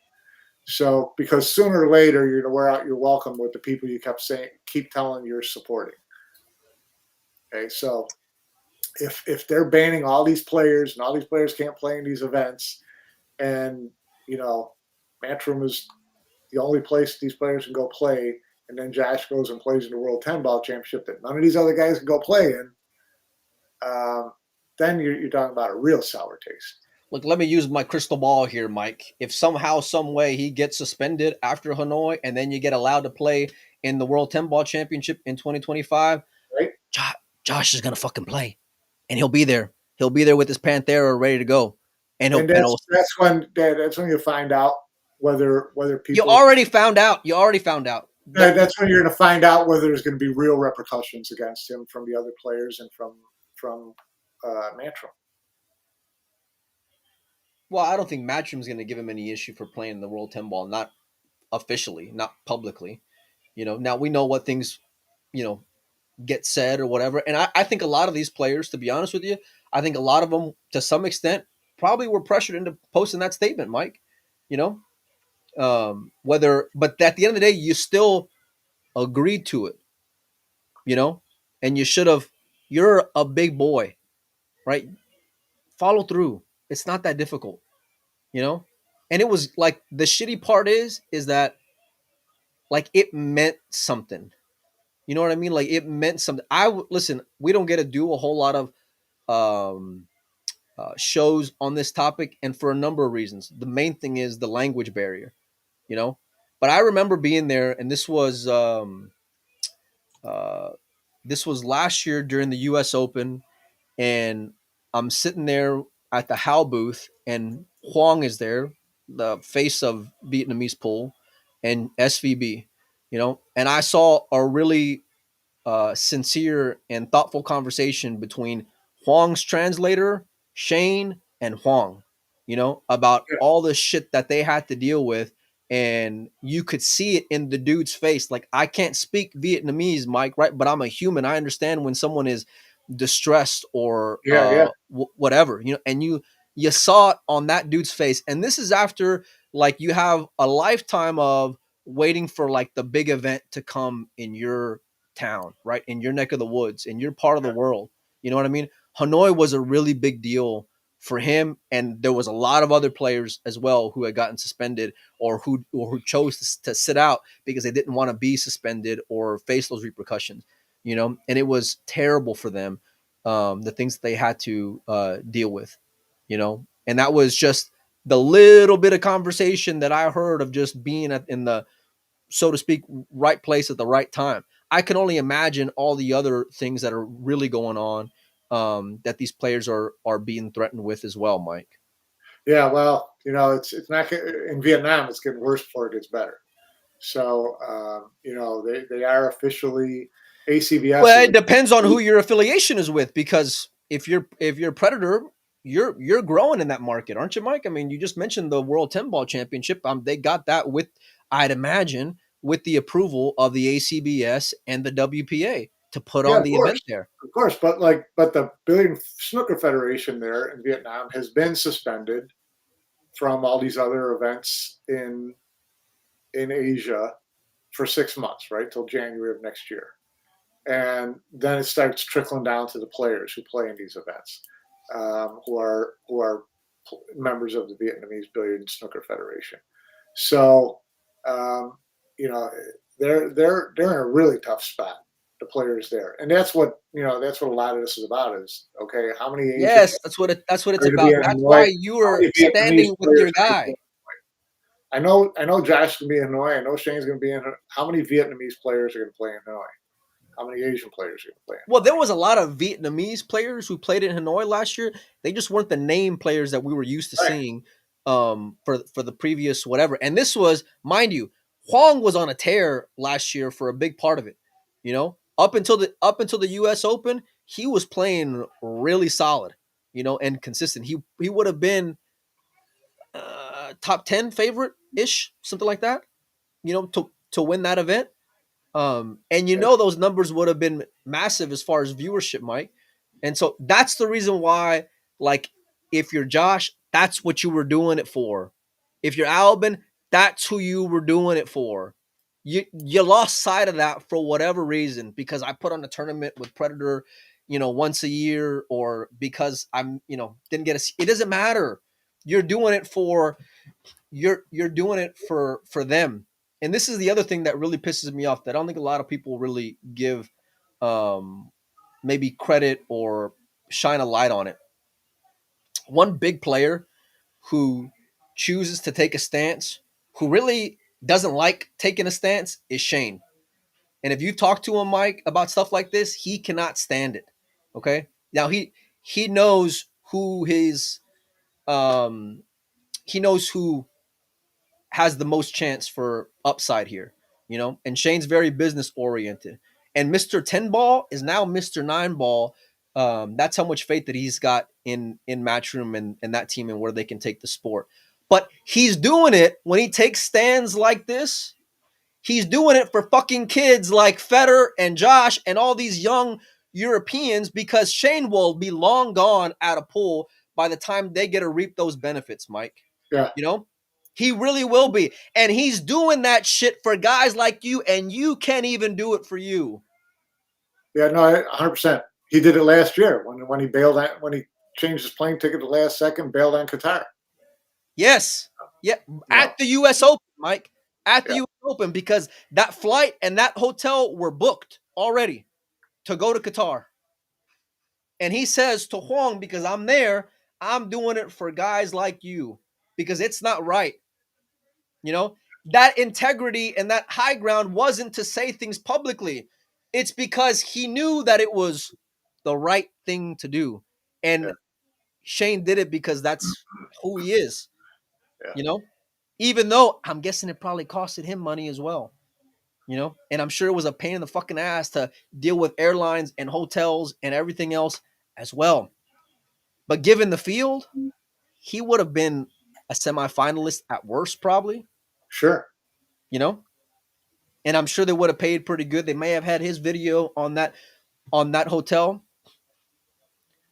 Speaker 3: So, because sooner or later you're going to wear out your welcome with the people you keep telling you're supporting. Okay, so if they're banning all these players and all these players can't play in these events, and Matchroom is the only place these players can go play, and then Josh goes and plays in the World Tenball Championship that none of these other guys can go play in, then you're talking about a real sour taste.
Speaker 2: Look, let me use my crystal ball here, Mike. If somehow, some way he gets suspended after Hanoi, and then you get allowed to play in the World Tenball Championship in 2025,
Speaker 3: right?
Speaker 2: Josh is going to fucking play, and he'll be there. He'll be there with his Panthera ready to go. And
Speaker 3: that's when you find out whether people.
Speaker 2: You already found out.
Speaker 3: That's when you're going to find out whether there's going to be real repercussions against him from the other players and from Matchroom.
Speaker 2: Well, I don't think Matchroom's going to give him any issue for playing the World Tenball, not officially, not publicly. Now we know what things, get said or whatever. And I think a lot of these players, to be honest with you, I think a lot of them, to some extent, probably were pressured into posting that statement, Mike. But at the end of the day, you still agreed to it, and you should have. You're a big boy, right? Follow through. It's not that difficult, And it was like, the shitty part is that, like, it meant something. You know what I mean? Like, it meant something. Listen, we don't get to do a whole lot of shows on this topic, and for a number of reasons. The main thing is the language barrier, But I remember being there, and this was last year during the U.S. Open, and I'm sitting there at the Hal booth, and Huang is there, the face of Vietnamese pool, and SVB, and I saw a really sincere and thoughtful conversation between Huang's translator, Shane, and Huang, about
Speaker 3: Yeah,
Speaker 2: all the shit that they had to deal with. And you could see it in the dude's face. Like, I can't speak Vietnamese, Mike, right? But I'm a human. I understand when someone is distressed or
Speaker 3: yeah, yeah.
Speaker 2: whatever, and you saw it on that dude's face. And this is after, like, you have a lifetime of waiting for like the big event to come in your town, right? In your neck of the woods, in your part of the world. You know what I mean? Hanoi was a really big deal for him, and there was a lot of other players as well who had gotten suspended or who chose to sit out because they didn't want to be suspended or face those repercussions. And it was terrible for them, the things that they had to deal with. And that was just the little bit of conversation that I heard of just being in the, so to speak, right place at the right time. I can only imagine all the other things that are really going on, that these players are being threatened with as well, Mike.
Speaker 3: Yeah, well, it's not in Vietnam. It's getting worse before it gets better. So, they are officially ACBS
Speaker 2: Well,
Speaker 3: is
Speaker 2: it depends on who your affiliation is with, because if you're Predator, you're growing in that market, aren't you, Mike? I mean, you just mentioned the World 10 Ball Championship. They got that with, I'd imagine, with the approval of the ACBS and the WPA to put
Speaker 3: yeah,
Speaker 2: on the event there.
Speaker 3: of course, but the Billiard Snooker Federation there in Vietnam has been suspended from all these other events in Asia for 6 months, right, till January of next year. And then it starts trickling down to the players who play in these events, who are members of the Vietnamese Billiard and Snooker Federation. So, um, you know, they're in a really tough spot. The players there, and that's what a lot of this is about. Is okay, how many Asian
Speaker 2: Yes, that's what
Speaker 3: are
Speaker 2: it's
Speaker 3: going to be
Speaker 2: about.
Speaker 3: in
Speaker 2: That's
Speaker 3: Hanoi?
Speaker 2: why you
Speaker 3: How
Speaker 2: were
Speaker 3: many Vietnamese
Speaker 2: standing with
Speaker 3: players
Speaker 2: your
Speaker 3: are going to be?
Speaker 2: guy.
Speaker 3: I know Josh can be in Hanoi. I know Shane's going to be in. How many Vietnamese players are going to play in Hanoi? How many Asian players are going to play in
Speaker 2: Well, there
Speaker 3: Hanoi?
Speaker 2: was a lot of Vietnamese players who played in Hanoi last year. They just weren't the name players that we were used to
Speaker 3: Right.
Speaker 2: seeing, for the previous whatever. And this was, mind you, Huang was on a tear last year for a big part of it. Up until the U.S. Open, he was playing really solid, and consistent. He would have been top 10 favorite ish, something like that. To win that event. And
Speaker 3: Yeah.
Speaker 2: those numbers would have been massive as far as viewership, Mike. And so that's the reason why, like, if you're Josh, that's what you were doing it for. If you're Albin, that's who you were doing it for. You lost sight of that for whatever reason, because I put on a tournament with Predator, once a year, or because I'm, didn't get it doesn't matter. You're doing it for you're doing it for them. And this is the other thing that really pisses me off, that I don't think a lot of people really give, um maybe credit or shine a light on it. One big player who chooses to take a stance, who really doesn't like taking a stance, is Shane. And if you talk to him, Mike, about stuff like this, he cannot stand it. Okay, now he knows who his he knows who has the most chance for upside here, and Shane's very business oriented. And Mr. 10 Ball is now Mr. 9 Ball. That's how much faith that he's got in Matchroom and that team and where they can take the sport. But he's doing it when he takes stands like this. He's doing it for fucking kids like Federer and Josh and all these young Europeans, because Shane will be long gone out of pool by the time they get to reap those benefits, Mike.
Speaker 3: Yeah.
Speaker 2: You know, he really will be. And he's doing that shit for guys like you, and you can't even do it for you.
Speaker 3: Yeah. No, 100%. He did it last year when he bailed out, when he changed his plane ticket the last second, bailed on Qatar.
Speaker 2: Yes. Yeah. At the US Open, Mike. At the US Open, because that flight and that hotel were booked already to go to Qatar. And he says to Huang, because I'm there, I'm doing it for guys like you, because it's not right. That integrity and that high ground wasn't to say things publicly. It's because he knew that it was the right thing to do. And
Speaker 3: Yeah.
Speaker 2: Shane did it because that's who he is,
Speaker 3: Yeah.
Speaker 2: you know? even though I'm guessing it probably costed him money as well, and I'm sure it was a pain in the fucking ass to deal with airlines and hotels and everything else as well. But given the field, he would have been a semifinalist at worst, probably,
Speaker 3: Sure.
Speaker 2: And I'm sure they would have paid pretty good. They may have had his video on that hotel.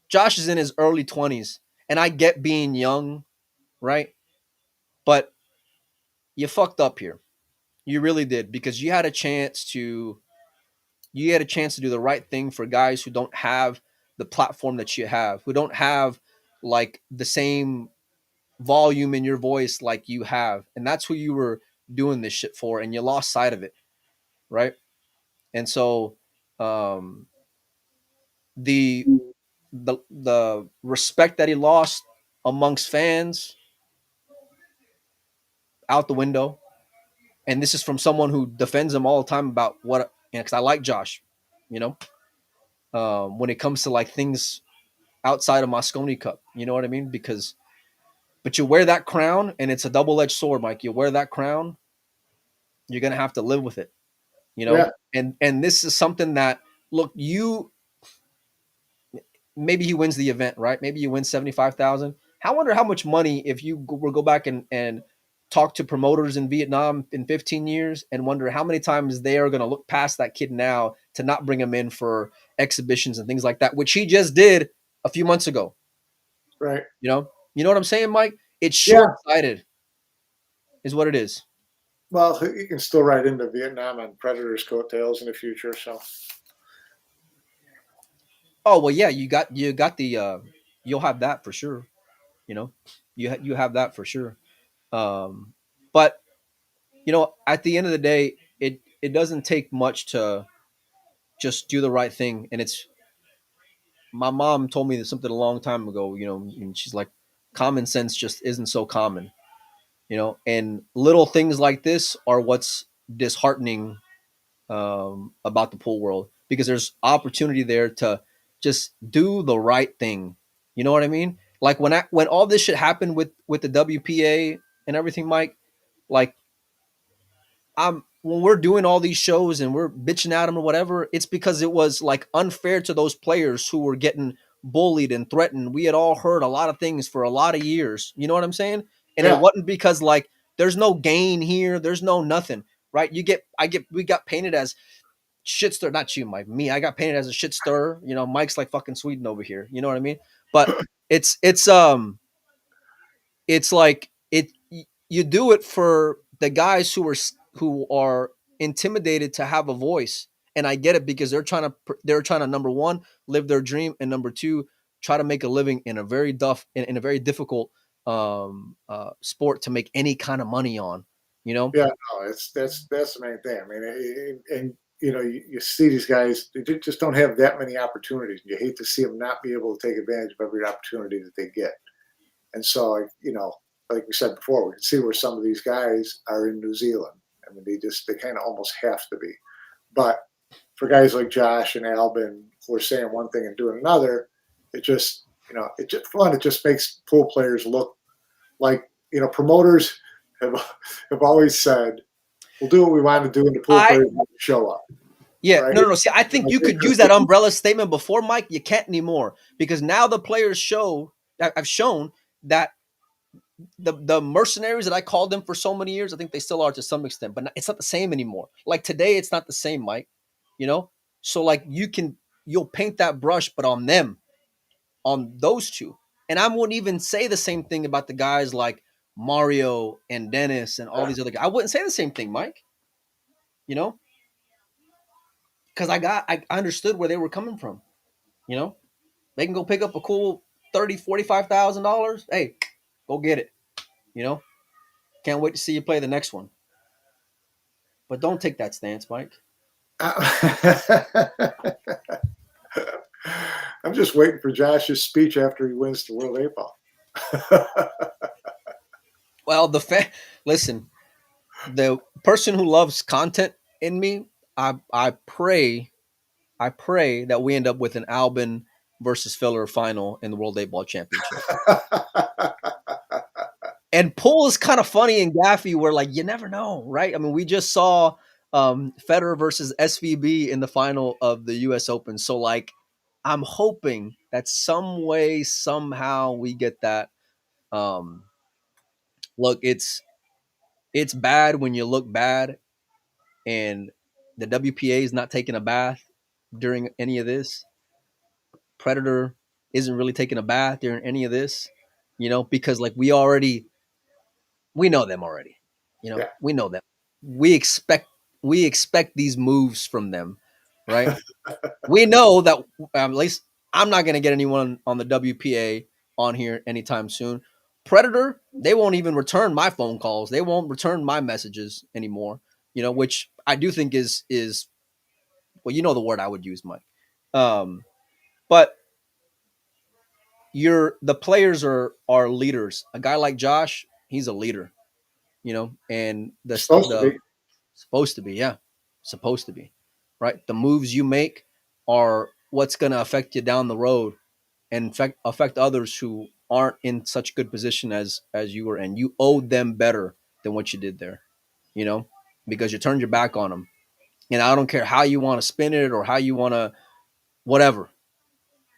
Speaker 2: Josh is in his early 20s, and I get being young, right? But you fucked up here. You really did, because you had a chance to do the right thing for guys who don't have the platform that you have, who don't have like the same volume in your voice like you have. And that's who you were doing this shit for, and you lost sight of it, right? And so the the respect that he lost amongst fans, out the window. And this is from someone who defends him all the time about what, because I like Josh, you know, when it comes to like things outside of Mosconi Cup, you know what I mean? But you wear that crown, and it's a double-edged sword, Mike. You wear that crown, you're gonna have to live with it,
Speaker 3: Yeah.
Speaker 2: And this is something that, look, maybe he wins the event, right? Maybe you win 75,000. I wonder how much money, if you go back and talk to promoters in Vietnam in 15 years, and wonder how many times they are going to look past that kid now to not bring him in for exhibitions and things like that, which he just did a few months ago.
Speaker 3: Right.
Speaker 2: You know what I'm saying, Mike? It's short-sighted, is what it is.
Speaker 3: Well, you can still ride into Vietnam on Predator's coattails in the future. So.
Speaker 2: Oh well, yeah, you got the you'll have that for sure. You have that for sure. But at the end of the day, it doesn't take much to just do the right thing. And it's, my mom told me something a long time ago, and she's like, common sense just isn't so common, and little things like this are what's disheartening about the pool world, because there's opportunity there to just do the right thing. You know what I mean? Like when all this shit happened with the WPA and everything, Mike, like, when we're doing all these shows and we're bitching at them or whatever, it's because it was like unfair to those players who were getting bullied and threatened. We had all heard a lot of things for a lot of years. You know what I'm saying? And It wasn't because like there's no gain here, there's no nothing, right? We got painted as shit stir, not you, Mike, me. I got painted as a shit stir. Mike's like fucking Sweden over here. You know what I mean? But it's like you do it for the guys who are intimidated to have a voice. And I get it, because they're trying to, number one, live their dream, and number two, try to make a living in a very in a very difficult sport to make any kind of money on.
Speaker 3: Yeah, no, that's the main thing. I mean, and you see these guys, they just don't have that many opportunities. You hate to see them not be able to take advantage of every opportunity that they get. And so, like we said before, we can see where some of these guys are in New Zealand. I mean, they kind of almost have to be. But for guys like Josh and Albin who are saying one thing and doing another, it just makes pool players look like, promoters have always said, we'll do what we want to do, and the pool players show up.
Speaker 2: Yeah, right? No. See, I think you could use that umbrella statement before, Mike. You can't anymore, because now the players have shown that the mercenaries that I called them for so many years, I think they still are to some extent, but it's not the same anymore. Like today, it's not the same, Mike. So like you'll paint that brush, but on them, on those two. And I wouldn't even say the same thing about the guys like Mario and Dennis and all these other guys. I wouldn't say the same thing, Mike. Because I understood where they were coming from. They can go pick up a cool $30,000-$45,000. Hey, go get it. Can't wait to see you play the next one. But don't take that stance, Mike.
Speaker 3: I'm just waiting for Josh's speech after he wins the World 8-Ball.
Speaker 2: Well, listen, the person who loves content in me, I pray that we end up with an Albin versus Filler final in the World 8-Ball Championship. And Poole is kind of funny and gaffy where like you never know, right? I mean, we just saw Federer versus SVB in the final of the US Open. So like I'm hoping that some way, somehow we get that. Um Look, it's bad when you look bad and the WPA is not taking a bath during any of this. Predator isn't really taking a bath during any of this, because like we know them already.
Speaker 3: Yeah.
Speaker 2: We know them. We expect these moves from them, right? We know that at least I'm not going to get anyone on the WPA on here anytime soon. Predator, they won't even return my phone calls. They won't return my messages anymore. Which I do think is well, the word I would use, Mike. But the players are leaders. A guy like Josh, he's a leader. And
Speaker 3: Supposed to
Speaker 2: the
Speaker 3: be.
Speaker 2: supposed to be, yeah, supposed to be, right? The moves you make are what's going to affect you down the road and affect others who aren't in such good position as you were, and you owed them better than what you did there, because you turned your back on them. And I don't care how you want to spin it or how you want to whatever,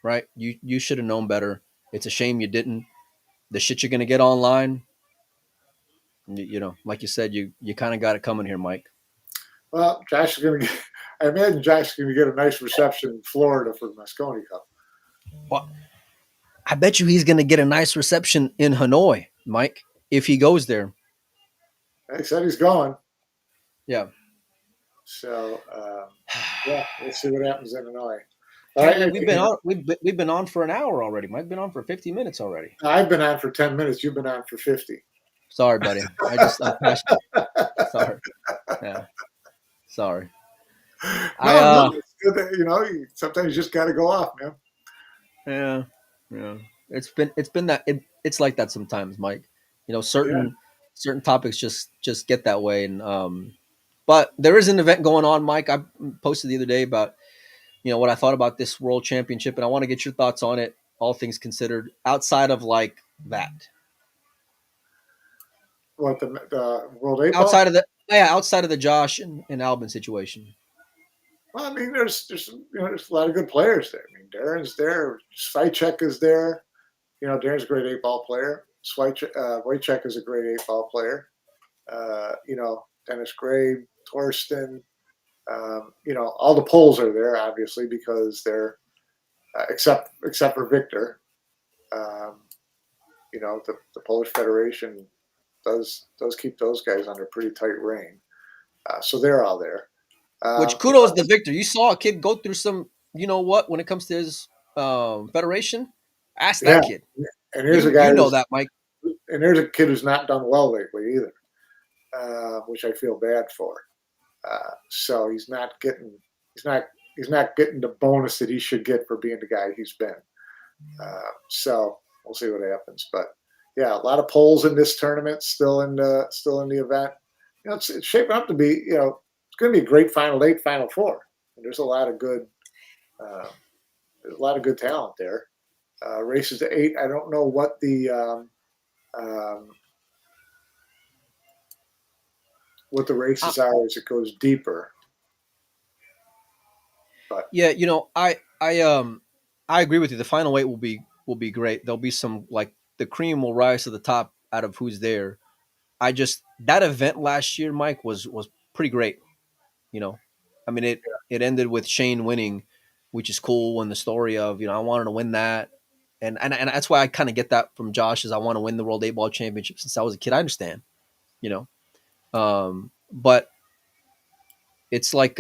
Speaker 2: right? You should have known better. It's a shame you didn't. The shit you're going to get online, like you said, you kind of got it coming here, Mike.
Speaker 3: Well, Josh is going to get. I imagine Josh is going to get a nice reception in Florida for the Mosconi Cup.
Speaker 2: Well, I bet you he's going to get a nice reception in Hanoi, Mike, if he goes there.
Speaker 3: He said he's going.
Speaker 2: Yeah.
Speaker 3: So yeah, we'll see what happens in Hanoi.
Speaker 2: We've been on for an hour already. Mike been on for 50 minutes already.
Speaker 3: I've been on for 10 minutes. You've been on for 50.
Speaker 2: Sorry, buddy. I'm passionate. Sorry. Yeah. Sorry.
Speaker 3: No, it's good that, sometimes you just got to go off, man.
Speaker 2: Yeah. It's been that it's like that sometimes, Mike. Certain topics just get that way, and but there is an event going on, Mike. I posted the other day about what I thought about this World Championship, and I want to get your thoughts on it. All things considered, outside of like that.
Speaker 3: What the World 8
Speaker 2: outside of the Josh and Albin situation.
Speaker 3: Well, I mean, there's a lot of good players there. I mean, Darren's there. Swiatek is there. Darren's a great 8-ball player. Wojciech is a great 8-ball player. Dennis Gray, Torsten. All the Poles are there, obviously, because they're except for Victor. The Polish Federation does keep those guys under pretty tight rein. So they're all there.
Speaker 2: Which kudos to Victor. You saw a kid go through some, when it comes to his federation, ask that kid.
Speaker 3: And here's a guy
Speaker 2: that, Mike.
Speaker 3: And there's a kid who's not done well lately either, which I feel bad for. So he's not getting the bonus that he should get for being the guy he's been. So we'll see what happens. But yeah, a lot of Poles in this tournament, still in the event. It's shaping up to be, it's going to be a great Final 8, Final 4. And there's a lot of good talent there. Races to 8. I don't know what the races are as it goes deeper. But
Speaker 2: yeah, I agree with you. The Final 8 will be great. There'll be some, like, the cream will rise to the top out of who's there. That event last year, Mike, was pretty great. I mean, it ended with Shane winning, which is cool. And the story of, I wanted to win that. And that's why I kind of get that from Josh, is I want to win the World 8-ball championship since I was a kid. I understand, but it's like,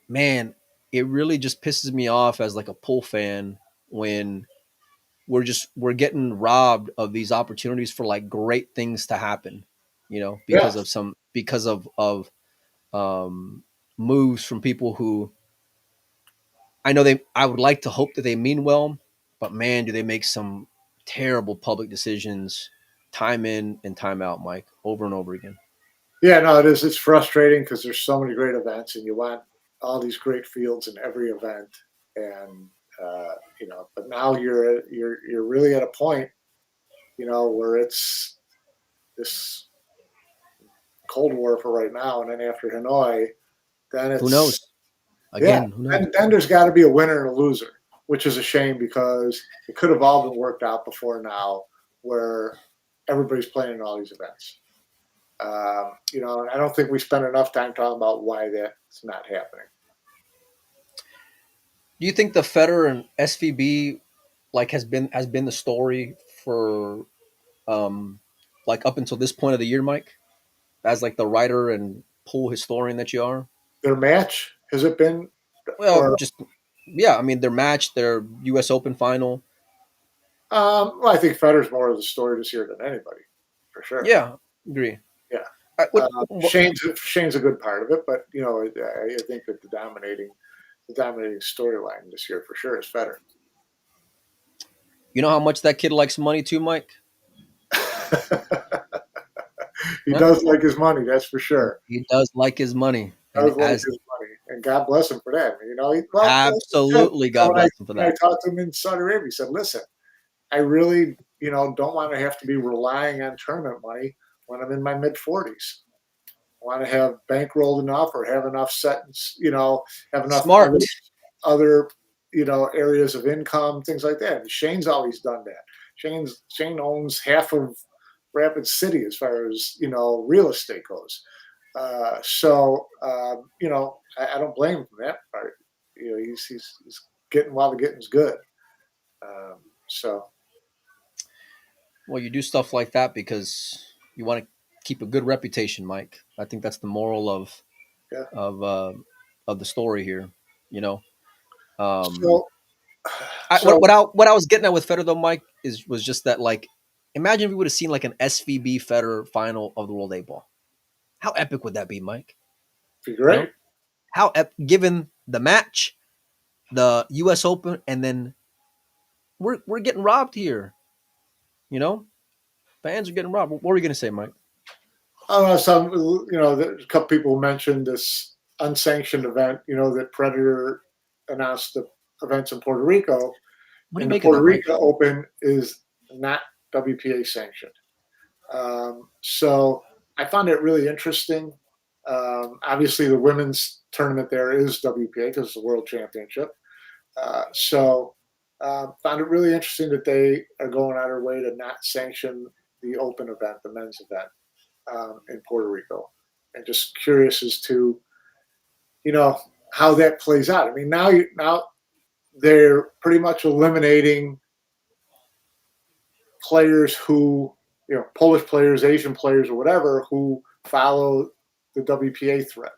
Speaker 2: man, it really just pisses me off as like a Poole fan when we're getting robbed of these opportunities for like great things to happen, because of moves from people who I would like to hope that they mean well, but man, do they make some terrible public decisions time in and time out, Mike, over and over again.
Speaker 3: Yeah, no, it is. It's frustrating because there's so many great events, and you want all these great fields in every event, and but now you're really at a point, where it's this Cold War for right now, and then after Hanoi, then it's
Speaker 2: Who knows? Again, who knows?
Speaker 3: And then there's got to be a winner and a loser, which is a shame because it could have all been worked out before now, where everybody's playing in all these events. You know, I don't think we spend enough time talking about why that's not happening.
Speaker 2: Do you think the Federer and SVB like has been the story for like up until this point of the year, Mike? As like the writer and pool historian that you are?
Speaker 3: Their match, has it been?
Speaker 2: Well,
Speaker 3: Or,
Speaker 2: just yeah, I mean their match, their US Open final.
Speaker 3: well, I think Federer's more of the story this year than anybody, for sure.
Speaker 2: Yeah, agree.
Speaker 3: Yeah.
Speaker 2: What,
Speaker 3: Shane's a good part of it, but you know, I think that the dominating storyline this year for sure is Federer.
Speaker 2: you know how much that kid likes money too, Mike?
Speaker 3: He does like his money, that's for sure.
Speaker 2: He does like his money.
Speaker 3: He does like his money, and God bless him for that. You know,
Speaker 2: absolutely, God bless him for that.
Speaker 3: I talked to him in Saudi Arabia. He said, "Listen, I really, you know, don't want to have to be relying on tournament money when I'm in my mid-40s. I want to have bankrolled enough or have enough you know, have enough
Speaker 2: Smart.
Speaker 3: other, you know, areas of income, things like that." And Shane's always done that. Shane owns half of Rapid City as far as, you know, real estate goes. You know, I don't blame him for that part. You know, he's getting while the getting's good.
Speaker 2: Well, you do stuff like that because you want to keep a good reputation, Mike. I think that's the moral of the story here. You know, what I was getting at with Federer though, Mike, was just that like, imagine if we would have seen like an SVB Federer final of the World A Ball. How epic would that be, Mike?
Speaker 3: Be great.
Speaker 2: You know? How given the match, the U.S. Open, and then we're getting robbed here. You know, fans are getting robbed. What were you going to say, Mike?
Speaker 3: You know, a couple people mentioned this unsanctioned event. You know, that Predator announced the events in Puerto Rico.
Speaker 2: What do you
Speaker 3: and
Speaker 2: make
Speaker 3: the Puerto
Speaker 2: of that,
Speaker 3: Rico
Speaker 2: Mike?
Speaker 3: Open is not WPA sanctioned. So I found it really interesting. Obviously, the women's tournament there is WPA because it's the World Championship. Found it really interesting that they are going out of their way to not sanction the Open event, the men's event in Puerto Rico. And just curious as to, you know, how that plays out. I mean, now they're pretty much eliminating players who, you know, Polish players, Asian players, or whatever, who follow the WPA threat,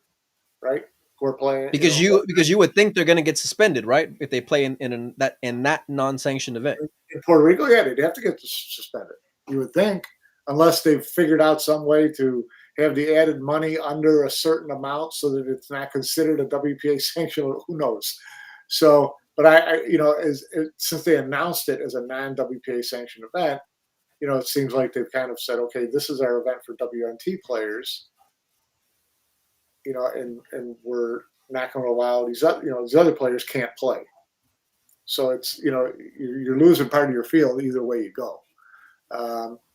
Speaker 3: right? Who are playing
Speaker 2: Because you would think they're going to get suspended, right? If they play in that non-sanctioned event
Speaker 3: in Puerto Rico, yeah, they'd have to get suspended. You would think, unless they've figured out some way to have the added money under a certain amount so that it's not considered a WPA sanction. Who knows? So, but I you know, since they announced it as a non-WPA sanctioned event, you know, it seems like they've kind of said, okay, this is our event for WNT players, you know, and we're not going to allow these other players can't play. So it's, you know, you're losing part of your field either way you go.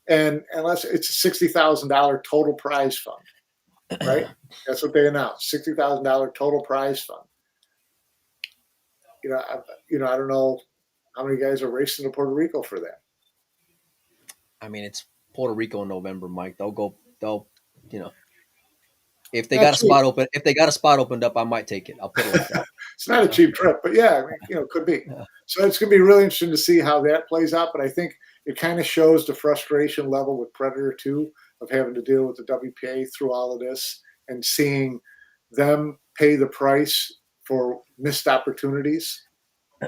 Speaker 3: And unless it's a $60,000 total prize fund, right? That's what they announced, $60,000 total prize fund. You know, I don't know how many guys are racing to Puerto Rico for that.
Speaker 2: I mean, it's Puerto Rico in November, Mike. They'll, you know, if they got a spot opened up, I might take it. I'll put it like that.
Speaker 3: It's not a cheap trip, but yeah, I mean, you know, it could be. Yeah. So it's going to be really interesting to see how that plays out. But I think it kind of shows the frustration level with Predator too, of having to deal with the WPA through all of this and seeing them pay the price for missed opportunities.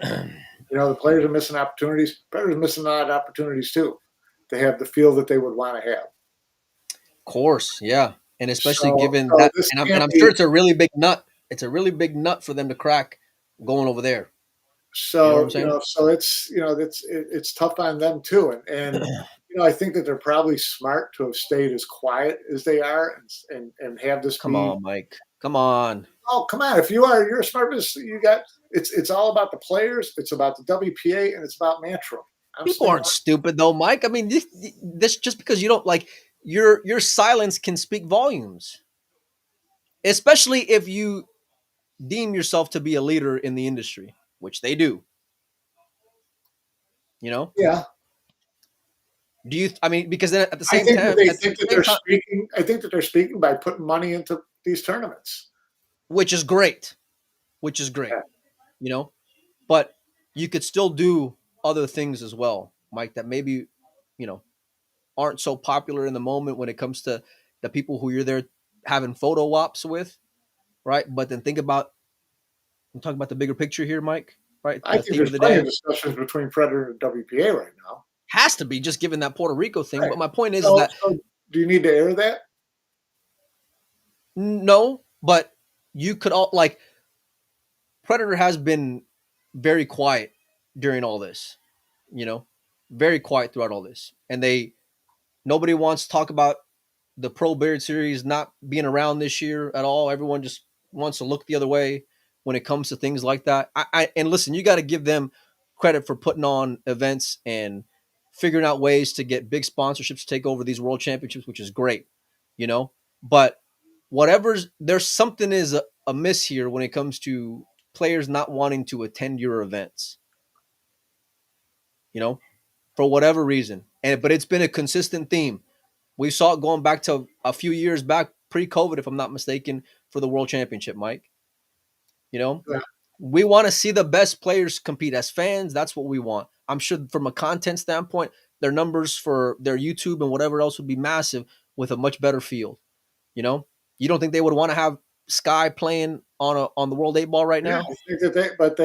Speaker 3: You know, the players are missing opportunities. Predators are missing a lot of opportunities too. To have the feel that they would want to have.
Speaker 2: Of course, yeah. And especially given that, and I'm sure it's a really big nut. It's a really big nut for them to crack going over there.
Speaker 3: So, you know, so it's, you know, it's tough on them too. And you know, I think that they're probably smart to have stayed as quiet as they are and have this.
Speaker 2: Come on, Mike. Come on.
Speaker 3: Oh, come on. If you're a smart business, it's all about the players. It's about the WPA and it's about Matchroom.
Speaker 2: People aren't stupid though, Mike. I mean, this just because you don't like your silence can speak volumes, especially if you deem yourself to be a leader in the industry, which they do. You know,
Speaker 3: Yeah,
Speaker 2: do you? I mean, because then at the
Speaker 3: I
Speaker 2: same
Speaker 3: think that
Speaker 2: time,
Speaker 3: they
Speaker 2: at the
Speaker 3: think that
Speaker 2: same
Speaker 3: they're
Speaker 2: time,
Speaker 3: speaking. I think that they're speaking by putting money into these tournaments.
Speaker 2: which is great, which is great.
Speaker 3: Yeah.
Speaker 2: You know, but you could still do other things as well, Mike. That maybe you know aren't so popular in the moment when it comes to the people who you're there having photo ops with, right? But then think about I'm talking about the bigger picture here, Mike. Right,
Speaker 3: I
Speaker 2: the
Speaker 3: think
Speaker 2: theme of
Speaker 3: there's
Speaker 2: the
Speaker 3: plenty of
Speaker 2: day
Speaker 3: discussions between Predator and WPA right now.
Speaker 2: has to be just given that Puerto Rico thing.
Speaker 3: Right.
Speaker 2: But my point is
Speaker 3: So,
Speaker 2: that
Speaker 3: so do you need to air that?
Speaker 2: no, but you could all like Predator has been very quiet during all this, you know, very quiet throughout all this, and nobody wants to talk about the Pro Beard Series not being around this year at all. Everyone just wants to look the other way when it comes to things like that. And listen, you got to give them credit for putting on events and figuring out ways to get big sponsorships to take over these world championships, which is great, you know. But there's something is amiss here when it comes to players not wanting to attend your events, you know, for whatever reason. And but it's been a consistent theme. We saw it going back to a few years back, pre-COVID, if I'm not mistaken, for the World Championship, Mike. You know,
Speaker 3: Yeah.
Speaker 2: we want to see the best players compete as fans. That's what we want. I'm sure from a content standpoint, their numbers for their YouTube and whatever else would be massive with a much better field. You know, you don't think they would want to have Sky playing on the World 8 Ball right
Speaker 3: Yeah,
Speaker 2: now?
Speaker 3: I think that but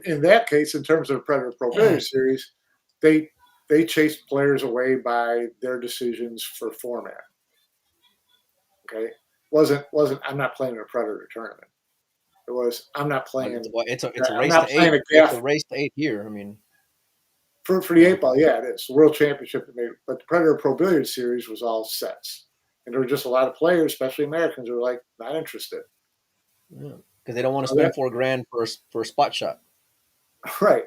Speaker 3: in that case, in terms of Predator Pro Bear Series, they they chased players away by their decisions for format. Okay, wasn't I'm not playing a Predator tournament. It was I'm not playing.
Speaker 2: It's a
Speaker 3: I'm
Speaker 2: race
Speaker 3: not
Speaker 2: to
Speaker 3: playing
Speaker 2: eight.
Speaker 3: a
Speaker 2: It's a
Speaker 3: gaff
Speaker 2: race to eight here. I mean,
Speaker 3: for
Speaker 2: you
Speaker 3: the
Speaker 2: know,
Speaker 3: 8 ball. Yeah, it is the World Championship. But the Predator Pro Billiard Series was all sets, and there were just a lot of players, especially Americans, who were like not interested.
Speaker 2: because they don't want to
Speaker 3: So that
Speaker 2: spend $4,000 for a spot shot.
Speaker 3: right.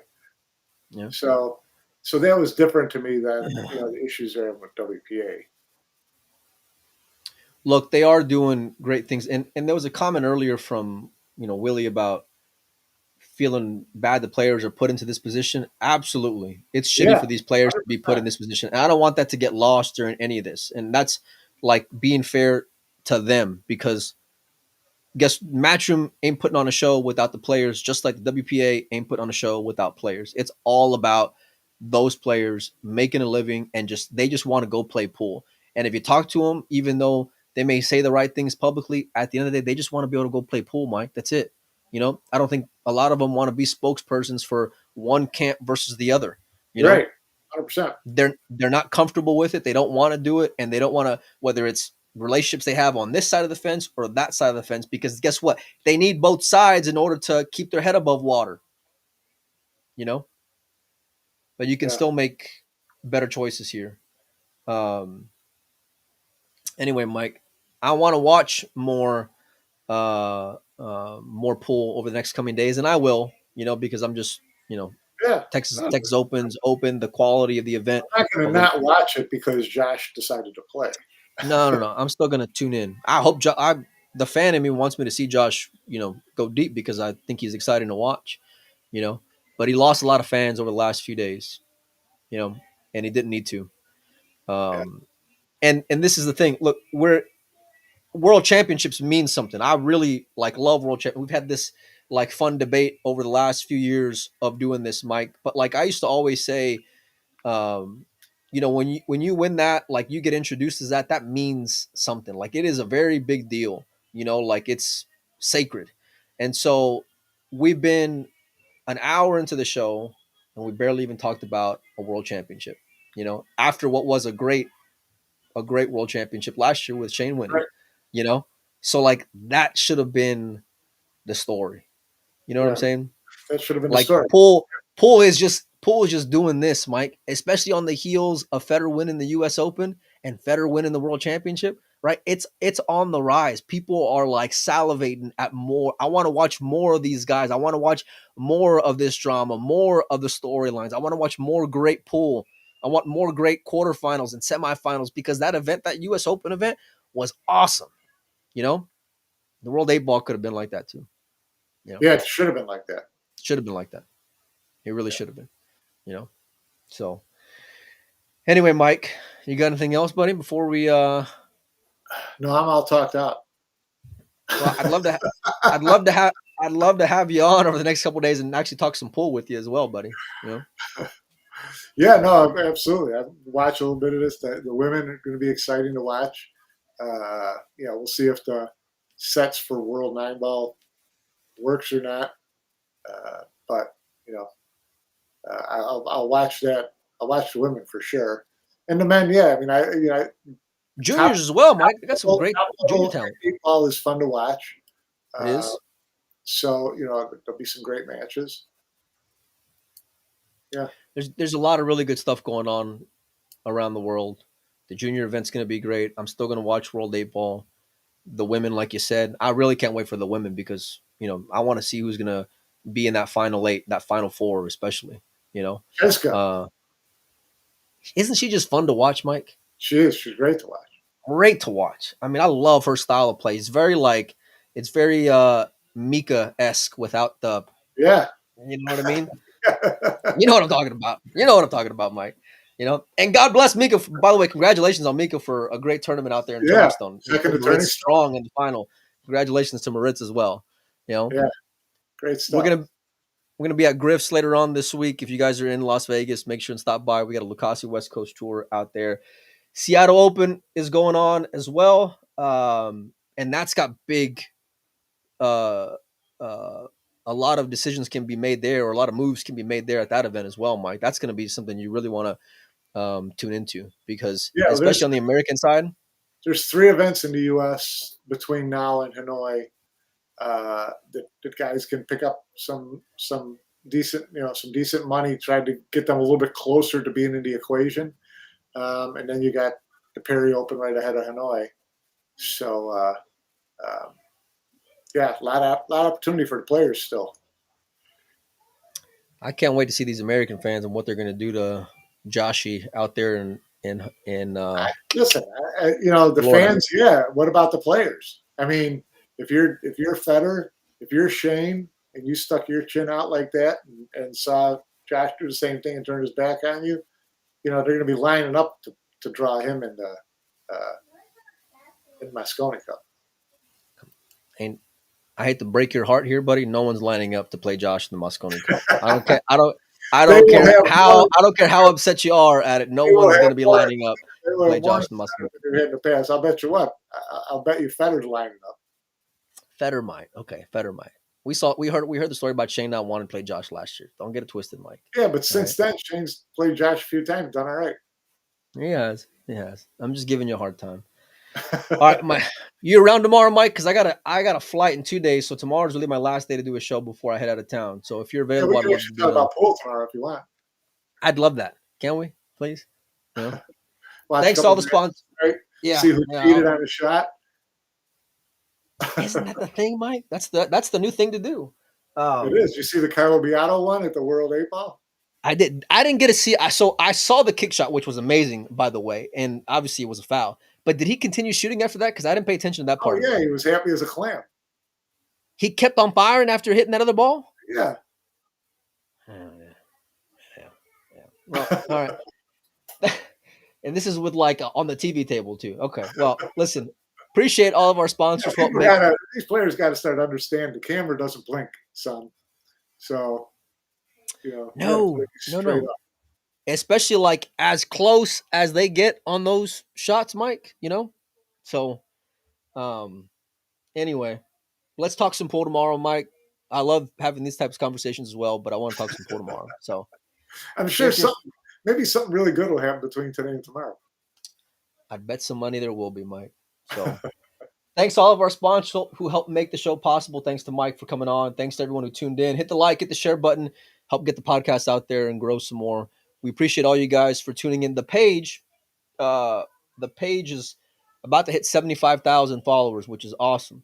Speaker 2: Yeah.
Speaker 3: So that was different to me than the issues there with WPA.
Speaker 2: Look, they are doing great things, and there was a comment earlier from Willie about feeling bad the players are put into this position. Absolutely, it's shitty
Speaker 3: Yeah,
Speaker 2: for these players to be put
Speaker 3: 100%.
Speaker 2: in this position, and I don't want that to get lost during any of this. And that's like being fair to them because guess Matchroom ain't putting on a show without the players, just like the WPA ain't putting on a show without players. It's all about those players making a living and they just want to go play pool. And if you talk to them, even though they may say the right things publicly, at the end of the day, they just want to be able to go play pool, Mike. That's it. I don't think a lot of them want to be spokespersons for one camp versus the other. You know,
Speaker 3: Right, 100%.
Speaker 2: they're not comfortable with it. They don't want to do it, and they don't want to whether it's relationships they have on this side of the fence or that side of the fence because guess what? They need both sides in order to keep their head above water. You know, but you can
Speaker 3: Yeah.
Speaker 2: still make better choices here. Um, anyway, Mike, I want to watch more pool over the next coming days, and I will. Because I'm just
Speaker 3: Yeah.
Speaker 2: Texas
Speaker 3: No,
Speaker 2: Texas Open's open, the quality of the event.
Speaker 3: I'm not going to
Speaker 2: Over
Speaker 3: not watch it because Josh decided to play.
Speaker 2: No. I'm still gonna tune in. I hope the fan in me wants me to see Josh, go deep because I think he's exciting to watch. You know, but he lost a lot of fans over the last few days. You know, and he didn't need to.
Speaker 3: Yeah.
Speaker 2: And this is the thing. Look, world championships mean something. I really love world champ. We've had this fun debate over the last few years of doing this, Mike. But I used to always say, um, when you win that, you get introduced as that means something. It is a very big deal. It's sacred. And so we've been an hour into the show and we barely even talked about a world championship. After what was a great world championship last year with Shane winning.
Speaker 3: Right.
Speaker 2: You know, so that should have been the story. You know what I'm
Speaker 3: Yeah.
Speaker 2: saying?
Speaker 3: That should have been the story.
Speaker 2: Pool is just doing this, Mike, especially on the heels of Federer winning the US Open and Federer winning the World Championship, right? It's on the rise. People are salivating at more. I want to watch more of these guys. I want to watch more of this drama, more of the storylines. I want to watch more great pool, I want more great quarterfinals and semifinals because that event, that U.S. Open event, was awesome. You know, the World 8-Ball could have been like that too. You know,
Speaker 3: Yeah, it should have been like that.
Speaker 2: should have been like that. It really should have been. You know, so anyway, Mike, you got anything else, buddy? Before we,
Speaker 3: No, I'm all talked out.
Speaker 2: well, I'd love to have you on over the next couple of days and actually talk some pool with you as well, buddy. You know,
Speaker 3: Yeah, no, absolutely. I watch a little bit of this. The women are going to be exciting to watch. We'll see if the sets for World 9-Ball works or not. But I'll watch that. I'll watch the women for sure, and the men. Yeah, I mean,
Speaker 2: juniors as well, Mike. They got some great junior talent.
Speaker 3: 8-Ball is fun to watch.
Speaker 2: It is.
Speaker 3: So there'll be some great matches. Yeah,
Speaker 2: There's a lot of really good stuff going on around the world. The junior event's going to be great. I'm still going to watch World 8-Ball. The women, like you said, I really can't wait for the women because I want to see who's going to be in that final 8, that final 4, especially.
Speaker 3: Jessica.
Speaker 2: Isn't she just fun to watch, Mike?
Speaker 3: She is. She's great to watch.
Speaker 2: Great to watch. I mean, I love her style of play. It's very Mika-esque without the.
Speaker 3: Yeah.
Speaker 2: You know what I mean? You know what I'm talking about. You know what I'm talking about, Mike. And God bless Mika. By the way, congratulations on Mika for a great tournament out there in Turning Stone. Strong in the final. Congratulations to Moritz as well.
Speaker 3: Yeah, great stuff.
Speaker 2: We're gonna be at Griff's later on this week. If you guys are in Las Vegas, make sure and stop by. We got a Lucasi West Coast tour out there. Seattle Open is going on as well, and that's got big. A lot of decisions can be made there, or a lot of moves can be made there at that event as well, Mike. That's going to be something you really want to tune into because, especially on the American side,
Speaker 3: there's 3 events in the U.S. between now and Hanoi that guys can pick up some decent money, trying to get them a little bit closer to being in the equation, and then you got the Perry Open right ahead of Hanoi, so. Yeah, a lot of opportunity for the players still.
Speaker 2: I can't wait to see these American fans and what they're going to do to Joshy out there in
Speaker 3: listen, the Florida. Fans. Yeah, what about the players? I mean, if you're Federer, if you're Shane, and you stuck your chin out like that and saw Josh do the same thing and turn his back on you, they're going to be lining up to draw him in Mosconi Cup.
Speaker 2: And I hate to break your heart here, buddy. No one's lining up to play Josh in the Mosconi Cup. I don't care. I don't care how upset you are at it. No one's going to be lining up to play Josh in the Mosconi Cup.
Speaker 3: In the past, I'll bet you what. I'll bet you Federer's lining up.
Speaker 2: Federer might. Okay, Federer might. We heard the story about Shane not wanting to play Josh last year. Don't get it twisted, Mike.
Speaker 3: Yeah, but since then, Shane's played Josh a few times, done all right.
Speaker 2: He has. I'm just giving you a hard time. All right, you around tomorrow, Mike? Because I got a flight in 2 days, so tomorrow's really my last day to do a show before I head out of town. So if you're available,
Speaker 3: we can talk about pool tomorrow if you want.
Speaker 2: I'd love that. Can we, please? Thanks to all the sponsors.
Speaker 3: Right?
Speaker 2: Yeah.
Speaker 3: See who cheated on a shot.
Speaker 2: Isn't that the thing, Mike? That's the new thing to do.
Speaker 3: It is. You see the Carlo Beato one at the World 8-Ball?
Speaker 2: I didn't get to see. I saw the kick shot, which was amazing, by the way, and obviously it was a foul. But did he continue shooting after that? Because I didn't pay attention to that part.
Speaker 3: Oh, yeah, he was happy as a clam.
Speaker 2: He kept on firing after hitting that other ball?
Speaker 3: Yeah.
Speaker 2: Yeah. Well, all right. And this is with on the TV table too. Okay. Well, listen, appreciate all of our sponsors.
Speaker 3: These players got to start understanding the camera doesn't blink, son. So,
Speaker 2: No. Especially as close as they get on those shots, Mike, So, anyway, let's talk some pool tomorrow, Mike. I love having these types of conversations as well, but I want to talk some pool tomorrow. So,
Speaker 3: I'm sure maybe something really good will happen between today and tomorrow.
Speaker 2: I'd bet some money there will be, Mike. So, thanks to all of our sponsors who helped make the show possible. Thanks to Mike for coming on. Thanks to everyone who tuned in. Hit the like, hit the share button, help get the podcast out there and grow some more. We appreciate all you guys for tuning in. The page is about to hit 75,000 followers, which is awesome.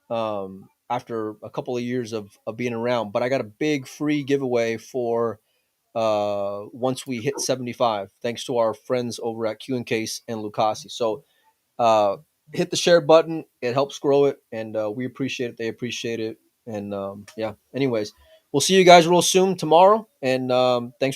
Speaker 2: After a couple of years of being around, but I got a big free giveaway for once we hit 75, thanks to our friends over at Q and Case and Lucasi. So uh, hit the share button. It helps grow it, and we appreciate it. They appreciate it. And yeah, anyways, we'll see you guys real soon tomorrow. And thanks